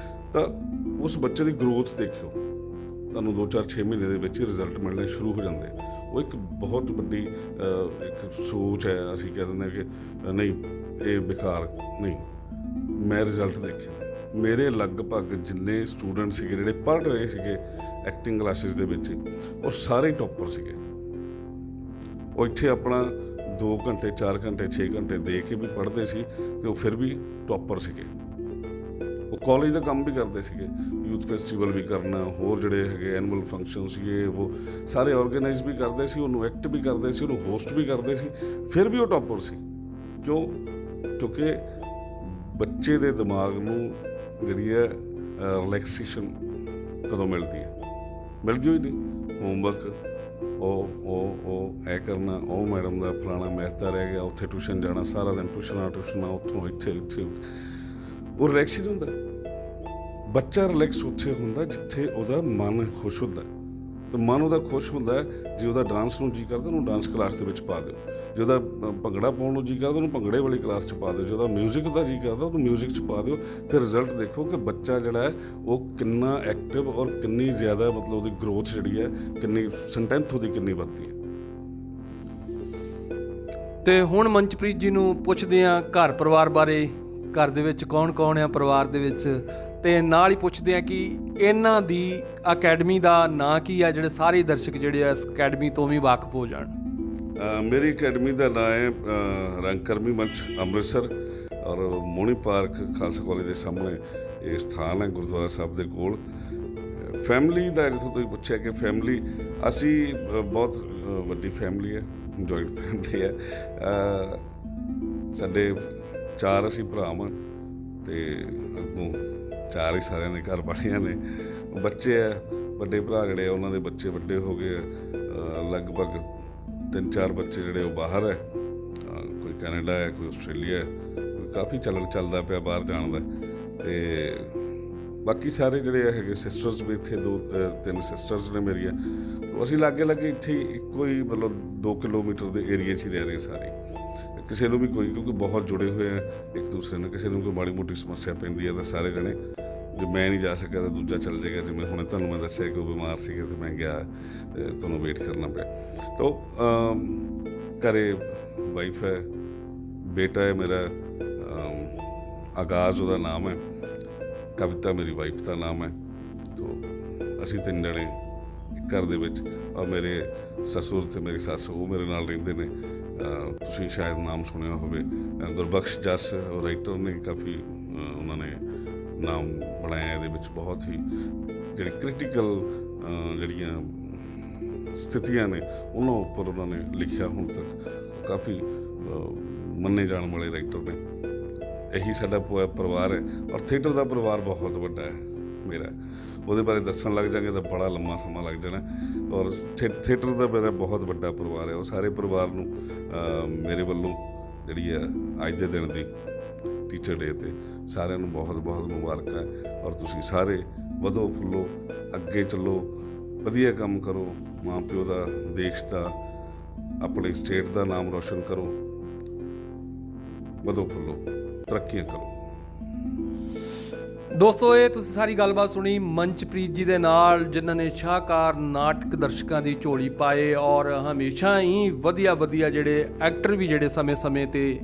Speaker 2: ਤਾਂ ਉਸ ਬੱਚੇ ਦੀ ਗਰੋਥ ਦੇਖਿਓ, ਤੁਹਾਨੂੰ 2-4-6 ਮਹੀਨੇ ਦੇ ਵਿੱਚ ਰਿਜ਼ਲਟ ਮਿਲਣੇ ਸ਼ੁਰੂ ਹੋ ਜਾਂਦੇ। ਉਹ ਇੱਕ ਬਹੁਤ ਵੱਡੀ ਇੱਕ ਸੋਚ ਹੈ, ਅਸੀਂ ਕਹਿ ਦਿੰਦੇ ਕਿ ਨਹੀਂ ਇਹ ਬੇਕਾਰ ਨਹੀਂ। ਮੈਂ ਰਿਜ਼ਲਟ ਦੇਖਿਆ, ਮੇਰੇ ਲਗਭਗ ਜਿੰਨੇ ਸਟੂਡੈਂਟ ਸੀਗੇ ਜਿਹੜੇ ਪੜ੍ਹ ਰਹੇ ਸੀਗੇ ਐਕਟਿੰਗ ਕਲਾਸਿਸ ਦੇ ਵਿੱਚ, ਉਹ ਸਾਰੇ ਟੌਪਰ ਸੀਗੇ। ਉਹ ਇੱਥੇ ਆਪਣਾ 2 ਘੰਟੇ 4 ਘੰਟੇ 6 ਘੰਟੇ ਦੇ ਕੇ ਵੀ ਪੜ੍ਹਦੇ ਸੀ ਅਤੇ ਉਹ ਫਿਰ ਵੀ ਟੌਪਰ ਸੀਗੇ। ਉਹ ਕਾਲਜ ਦਾ ਕੰਮ ਵੀ ਕਰਦੇ ਸੀਗੇ, ਯੂਥ ਫੈਸਟੀਵਲ ਵੀ ਕਰਨਾ, ਹੋਰ ਜਿਹੜੇ ਹੈਗੇ ਐਨੂਅਲ ਫੰਕਸ਼ਨ ਸੀਗੇ ਉਹ ਸਾਰੇ ਔਰਗੇਨਾਈਜ਼ ਵੀ ਕਰਦੇ ਸੀ, ਉਹਨੂੰ ਐਕਟ ਵੀ ਕਰਦੇ ਸੀ, ਉਹਨੂੰ ਹੋਸਟ ਵੀ ਕਰਦੇ ਸੀ, ਫਿਰ ਵੀ ਉਹ ਟੌਪਰ ਸੀ। ਕਿਉਂਕਿ ਬੱਚੇ ਦੇ ਦਿਮਾਗ ਨੂੰ ਜਿਹੜੀ ਹੈ ਰਿਲੈਕਸੇਸ਼ਨ ਕਦੋਂ ਮਿਲਦੀ ਹੈ? ਮਿਲਦੀ ਹੋਈ ਨਹੀਂ। ਹੋਮਵਰਕ ਉਹ ਐ ਕਰਨਾ, ਉਹ ਮੈਡਮ ਦਾ ਫਲਾਣਾ ਮੈਥ ਦਾ ਰਹਿ ਗਿਆ, ਉੱਥੇ ਟਿਊਸ਼ਨ ਜਾਣਾ, ਸਾਰਾ ਦਿਨ ਟਿਊਸ਼ਨਾਂ ਉੱਥੋਂ ਇੱਥੇ ਉਹ ਰਿਲੈਕਸ ਹੀ ਨਹੀਂ ਹੁੰਦਾ। ਬੱਚਾ ਰਿਲੈਕਸ ਉੱਥੇ ਹੁੰਦਾ ਜਿੱਥੇ ਉਹਦਾ ਮਨ ਖੁਸ਼ ਹੁੰਦਾ, ਤੇ ਮਨ ਉਹਦਾ ਖੁਸ਼ ਹੁੰਦਾ ਜੇ ਉਹਦਾ ਡਾਂਸ ਨੂੰ ਜੀ ਕਰਦਾ ਉਹਨੂੰ ਡਾਂਸ ਕਲਾਸ ਦੇ ਵਿੱਚ ਪਾ ਦਿਓ, ਜੇ ਉਹਦਾ ਭੰਗੜਾ ਪਾਉਣ ਨੂੰ ਜੀ ਕਰਦਾ ਉਹਨੂੰ ਭੰਗੜੇ ਵਾਲੀ ਕਲਾਸ 'ਚ ਪਾ ਦਿਓ, ਜੇ ਉਹਦਾ ਮਿਊਜ਼ਿਕ ਦਾ ਜੀ ਕਰਦਾ ਉਹਨੂੰ ਮਿਊਜ਼ਿਕ 'ਚ ਪਾ ਦਿਓ। ਫਿਰ ਰਿਜ਼ਲਟ ਦੇਖੋ ਕਿ ਬੱਚਾ ਜਿਹੜਾ ਹੈ ਉਹ ਕਿੰਨਾ ਐਕਟਿਵ ਔਰ ਕਿੰਨੀ ਜ਼ਿਆਦਾ ਮਤਲਬ ਉਹਦੀ ਗਰੋਥ ਜਿਹੜੀ ਹੈ ਕਿੰਨੀ ਸਟਰੈਂਥ ਉਹਦੀ ਕਿੰਨੀ ਵੱਧਦੀ ਹੈ।
Speaker 3: ਤੇ ਹੁਣ ਮਨਚਪ੍ਰੀਤ ਜੀ ਨੂੰ ਪੁੱਛਦੇ ਹਾਂ ਘਰ ਪਰਿਵਾਰ ਬਾਰੇ, ਘਰ ਦੇ ਵਿੱਚ ਕੌਣ ਕੌਣ ਆ ਪਰਿਵਾਰ ਦੇ ਵਿੱਚ, ਤੇ ਨਾਲ ਹੀ ਪੁੱਛਦੇ ਹਾਂ ਕਿ ਇਹਨਾਂ ਦੀ ਅਕੈਡਮੀ ਦਾ ਨਾਂ ਕੀ ਆ, ਜਿਹੜੇ ਸਾਰੇ ਦਰਸ਼ਕ ਜਿਹੜੇ ਆ ਇਸ ਅਕੈਡਮੀ ਤੋਂ ਵੀ ਵਾਕਫ ਹੋ ਜਾਣ।
Speaker 2: ਮੇਰੀ ਅਕੈਡਮੀ ਦਾ ਨਾਂ ਹੈ ਰੰਗਕਰਮੀ ਮੰਚ ਅੰਮ੍ਰਿਤਸਰ, ਔਰ ਮੋਣੀ ਪਾਰਕ ਖਾਲਸਾ ਕਾਲਜ ਦੇ ਸਾਹਮਣੇ ਇਹ ਸਥਾਨ ਹੈ ਗੁਰਦੁਆਰਾ ਸਾਹਿਬ ਦੇ ਕੋਲ। ਫੈਮਿਲੀ ਦਾ ਜਿੱਥੋਂ ਤੁਸੀਂ ਪੁੱਛਿਆ ਕਿ ਫੈਮਿਲੀ, ਅਸੀਂ ਬਹੁਤ ਵੱਡੀ ਫੈਮਿਲੀ ਹੈ, ਜੁਆਇੰਟ ਫੈਮਿਲੀ ਹੈ। ਸਾਡੇ 4 ਅਸੀਂ ਭਰਾ ਹਾਂ ਅਤੇ ਅੱਗੋਂ 4 ਹੀ ਸਾਰਿਆਂ ਦੇ ਘਰ ਵਾਲੀਆਂ ਨੇ। ਬੱਚੇ ਆ, ਵੱਡੇ ਭਰਾ ਜਿਹੜੇ ਆ ਉਹਨਾਂ ਦੇ ਬੱਚੇ ਵੱਡੇ ਹੋ ਗਏ ਆ, ਲਗਭਗ 3-4 ਬੱਚੇ ਜਿਹੜੇ ਉਹ ਬਾਹਰ ਹੈ, ਕੋਈ ਕੈਨੇਡਾ ਹੈ, ਕੋਈ ਆਸਟ੍ਰੇਲੀਆ ਹੈ, ਕਾਫੀ ਚੱਲਦਾ ਪਿਆ ਬਾਹਰ ਜਾਣ ਦਾ। ਅਤੇ ਬਾਕੀ ਸਾਰੇ ਜਿਹੜੇ ਹੈਗੇ ਸਿਸਟਰਸ ਵੀ ਇੱਥੇ 2-3 ਸਿਸਟਰਸ ਨੇ ਮੇਰੀਆਂ। ਅਸੀਂ ਲਾਗੇ ਇੱਥੇ ਇੱਕੋ ਹੀ ਮਤਲਬ 2 ਕਿਲੋਮੀਟਰ ਦੇ ਏਰੀਏ 'ਚ ਹੀ ਰਹਿ ਰਹੇ ਸਾਰੇ। ਕਿਸੇ ਨੂੰ ਵੀ ਕੋਈ, ਕਿਉਂਕਿ ਬਹੁਤ ਜੁੜੇ ਹੋਏ ਆ ਇੱਕ ਦੂਸਰੇ ਨਾਲ, ਕਿਸੇ ਨੂੰ ਕੋਈ ਮਾੜੀ ਮੋਟੀ ਸਮੱਸਿਆ ਪੈਂਦੀ ਹੈ ਤਾਂ ਸਾਰੇ ਜਣੇ, ਜੇ ਮੈਂ ਨਹੀਂ ਜਾ ਸਕਿਆ ਤਾਂ ਦੂਜਾ ਚੱਲ ਜਾਏਗਾ। ਜਿਵੇਂ ਹੁਣ ਤੁਹਾਨੂੰ ਮੈਂ ਦੱਸਿਆ ਕਿ ਉਹ ਬਿਮਾਰ ਸੀਗੇ ਅਤੇ ਮੈਂ ਗਿਆ, ਤੁਹਾਨੂੰ ਵੇਟ ਕਰਨਾ ਪਿਆ। ਤਾਂ ਘਰੇ ਵਾਈਫ ਹੈ, ਬੇਟਾ ਹੈ ਮੇਰਾ, ਆਗਾਜ਼ ਉਹਦਾ ਨਾਮ ਹੈ, ਕਵਿਤਾ ਮੇਰੀ ਵਾਈਫ ਦਾ ਨਾਮ ਹੈ। ਤਾਂ ਅਸੀਂ 3 ਜਣੇ ਘਰ ਦੇ ਵਿੱਚ, ਔਰ ਮੇਰੇ ਸਸੁਰ ਅਤੇ ਮੇਰੀ ਸੱਸ ਉਹ ਮੇਰੇ ਨਾਲ ਰਹਿੰਦੇ ਨੇ। ਤੁਸੀਂ ਸ਼ਾਇਦ ਨਾਮ ਸੁਣਿਆ ਹੋਵੇ, ਗੁਰਬਖਸ਼ ਜੱਸ ਰਾਈਟਰ ਨੇ, ਕਾਫੀ ਉਹਨਾਂ ਨੇ ਨਾਮ ਬਣਾਇਆ ਇਹਦੇ ਵਿੱਚ। ਬਹੁਤ ਹੀ ਜਿਹੜੀ ਕ੍ਰਿਟੀਕਲ ਜਿਹੜੀਆਂ ਸਥਿਤੀਆਂ ਨੇ ਉਹਨਾਂ ਉੱਪਰ ਉਹਨਾਂ ਨੇ ਲਿਖਿਆ ਹੁਣ ਤੱਕ। ਕਾਫੀ ਮੰਨੇ ਜਾਣ ਵਾਲੇ ਰਾਈਟਰ ਨੇ। ਇਹੀ ਸਾਡਾ ਪਰਿਵਾਰ ਹੈ, ਔਰ ਥੀਏਟਰ ਦਾ ਪਰਿਵਾਰ ਬਹੁਤ ਵੱਡਾ ਹੈ ਮੇਰਾ। ਉਹਦੇ ਬਾਰੇ ਦੱਸਣ ਲੱਗ ਜਾਂਗੇ ਤਾਂ ਬੜਾ ਲੰਮਾ ਸਮਾਂ ਲੱਗ ਜਾਣਾ। ਔਰ ਥੀਏਟਰ ਦਾ ਮੇਰਾ ਬਹੁਤ ਵੱਡਾ ਪਰਿਵਾਰ ਹੈ। ਉਹ ਸਾਰੇ ਪਰਿਵਾਰ ਨੂੰ ਮੇਰੇ ਵੱਲੋਂ ਜਿਹੜੀ ਹੈ ਅੱਜ ਦੇ ਦਿਨ ਦੀ ਟੀਚਰ ਡੇ 'ਤੇ ਸਾਰਿਆਂ ਨੂੰ ਬਹੁਤ ਬਹੁਤ ਮੁਬਾਰਕਾਂ। ਔਰ ਤੁਸੀਂ ਸਾਰੇ ਵਧੋ ਫੁੱਲੋ, ਅੱਗੇ ਚੱਲੋ, ਵਧੀਆ ਕੰਮ ਕਰੋ, ਮਾਂ ਪਿਓ ਦਾ, ਦੇਸ਼ ਦਾ, ਆਪਣੇ ਸਟੇਟ ਦਾ ਨਾਮ ਰੋਸ਼ਨ ਕਰੋ, ਵਧੋ ਫੁੱਲੋ, ਤਰੱਕੀਆਂ ਕਰੋ।
Speaker 3: ਦੋਸਤੋ, ਇਹ ਤੁਸੀਂ ਸਾਰੀ ਗੱਲਬਾਤ ਸੁਣੀ ਮਨਚਪ੍ਰੀਤ ਜੀ ਦੇ ਨਾਲ, ਜਿਨ੍ਹਾਂ ਨੇ ਸ਼ਾਹਕਾਰ ਨਾਟਕ ਦਰਸ਼ਕਾਂ ਦੀ ਝੋਲੀ ਪਾਏ ਔਰ ਹਮੇਸ਼ਾ ਹੀ ਵਧੀਆ ਜਿਹੜੇ ਐਕਟਰ ਵੀ ਜਿਹੜੇ ਸਮੇਂ-ਸਮੇਂ 'ਤੇ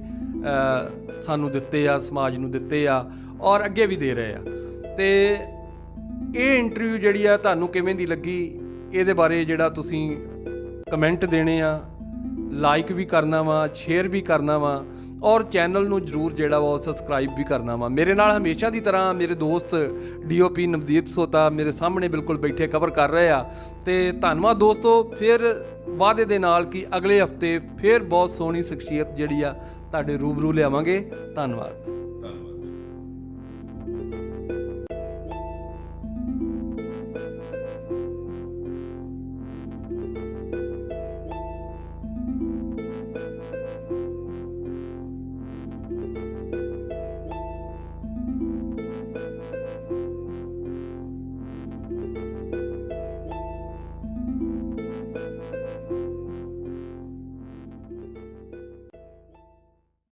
Speaker 3: ਸਾਨੂੰ ਦਿੱਤੇ ਆ, ਸਮਾਜ ਨੂੰ ਦਿੱਤੇ ਆ, ਔਰ ਅੱਗੇ ਵੀ ਦੇ ਰਹੇ ਆ। ਅਤੇ ਇਹ ਇੰਟਰਵਿਊ ਜਿਹੜੀ ਆ ਤੁਹਾਨੂੰ ਕਿਵੇਂ ਦੀ ਲੱਗੀ, ਇਹਦੇ ਬਾਰੇ ਜਿਹੜਾ ਤੁਸੀਂ ਕਮੈਂਟ ਦੇਣੇ ਆ, ਲਾਈਕ ਵੀ ਕਰਨਾ ਵਾ, ਸ਼ੇਅਰ ਵੀ ਕਰਨਾ ਵਾ, ਔਰ ਚੈਨਲ ਨੂੰ ਜ਼ਰੂਰ ਜਿਹੜਾ ਵਾ ਉਹ ਸਬਸਕ੍ਰਾਈਬ ਵੀ ਕਰਨਾ ਵਾ। ਮੇਰੇ ਨਾਲ ਹਮੇਸ਼ਾ ਦੀ ਤਰ੍ਹਾਂ ਮੇਰੇ ਦੋਸਤ DOP ਨਵਦੀਪ ਸੋਤਾ ਮੇਰੇ ਸਾਹਮਣੇ ਬਿਲਕੁਲ ਬੈਠੇ ਕਵਰ ਕਰ ਰਹੇ ਆ। ਅਤੇ ਧੰਨਵਾਦ ਦੋਸਤੋ। ਫਿਰ ਵਾਅਦੇ ਦੇ ਨਾਲ ਕਿ ਅਗਲੇ ਹਫਤੇ ਫਿਰ ਬਹੁਤ ਸੋਹਣੀ ਸ਼ਖਸੀਅਤ ਜਿਹੜੀ ਆ ਤੁਹਾਡੇ ਰੂਬਰੂ ਲਿਆਵਾਂਗੇ। ਧੰਨਵਾਦ।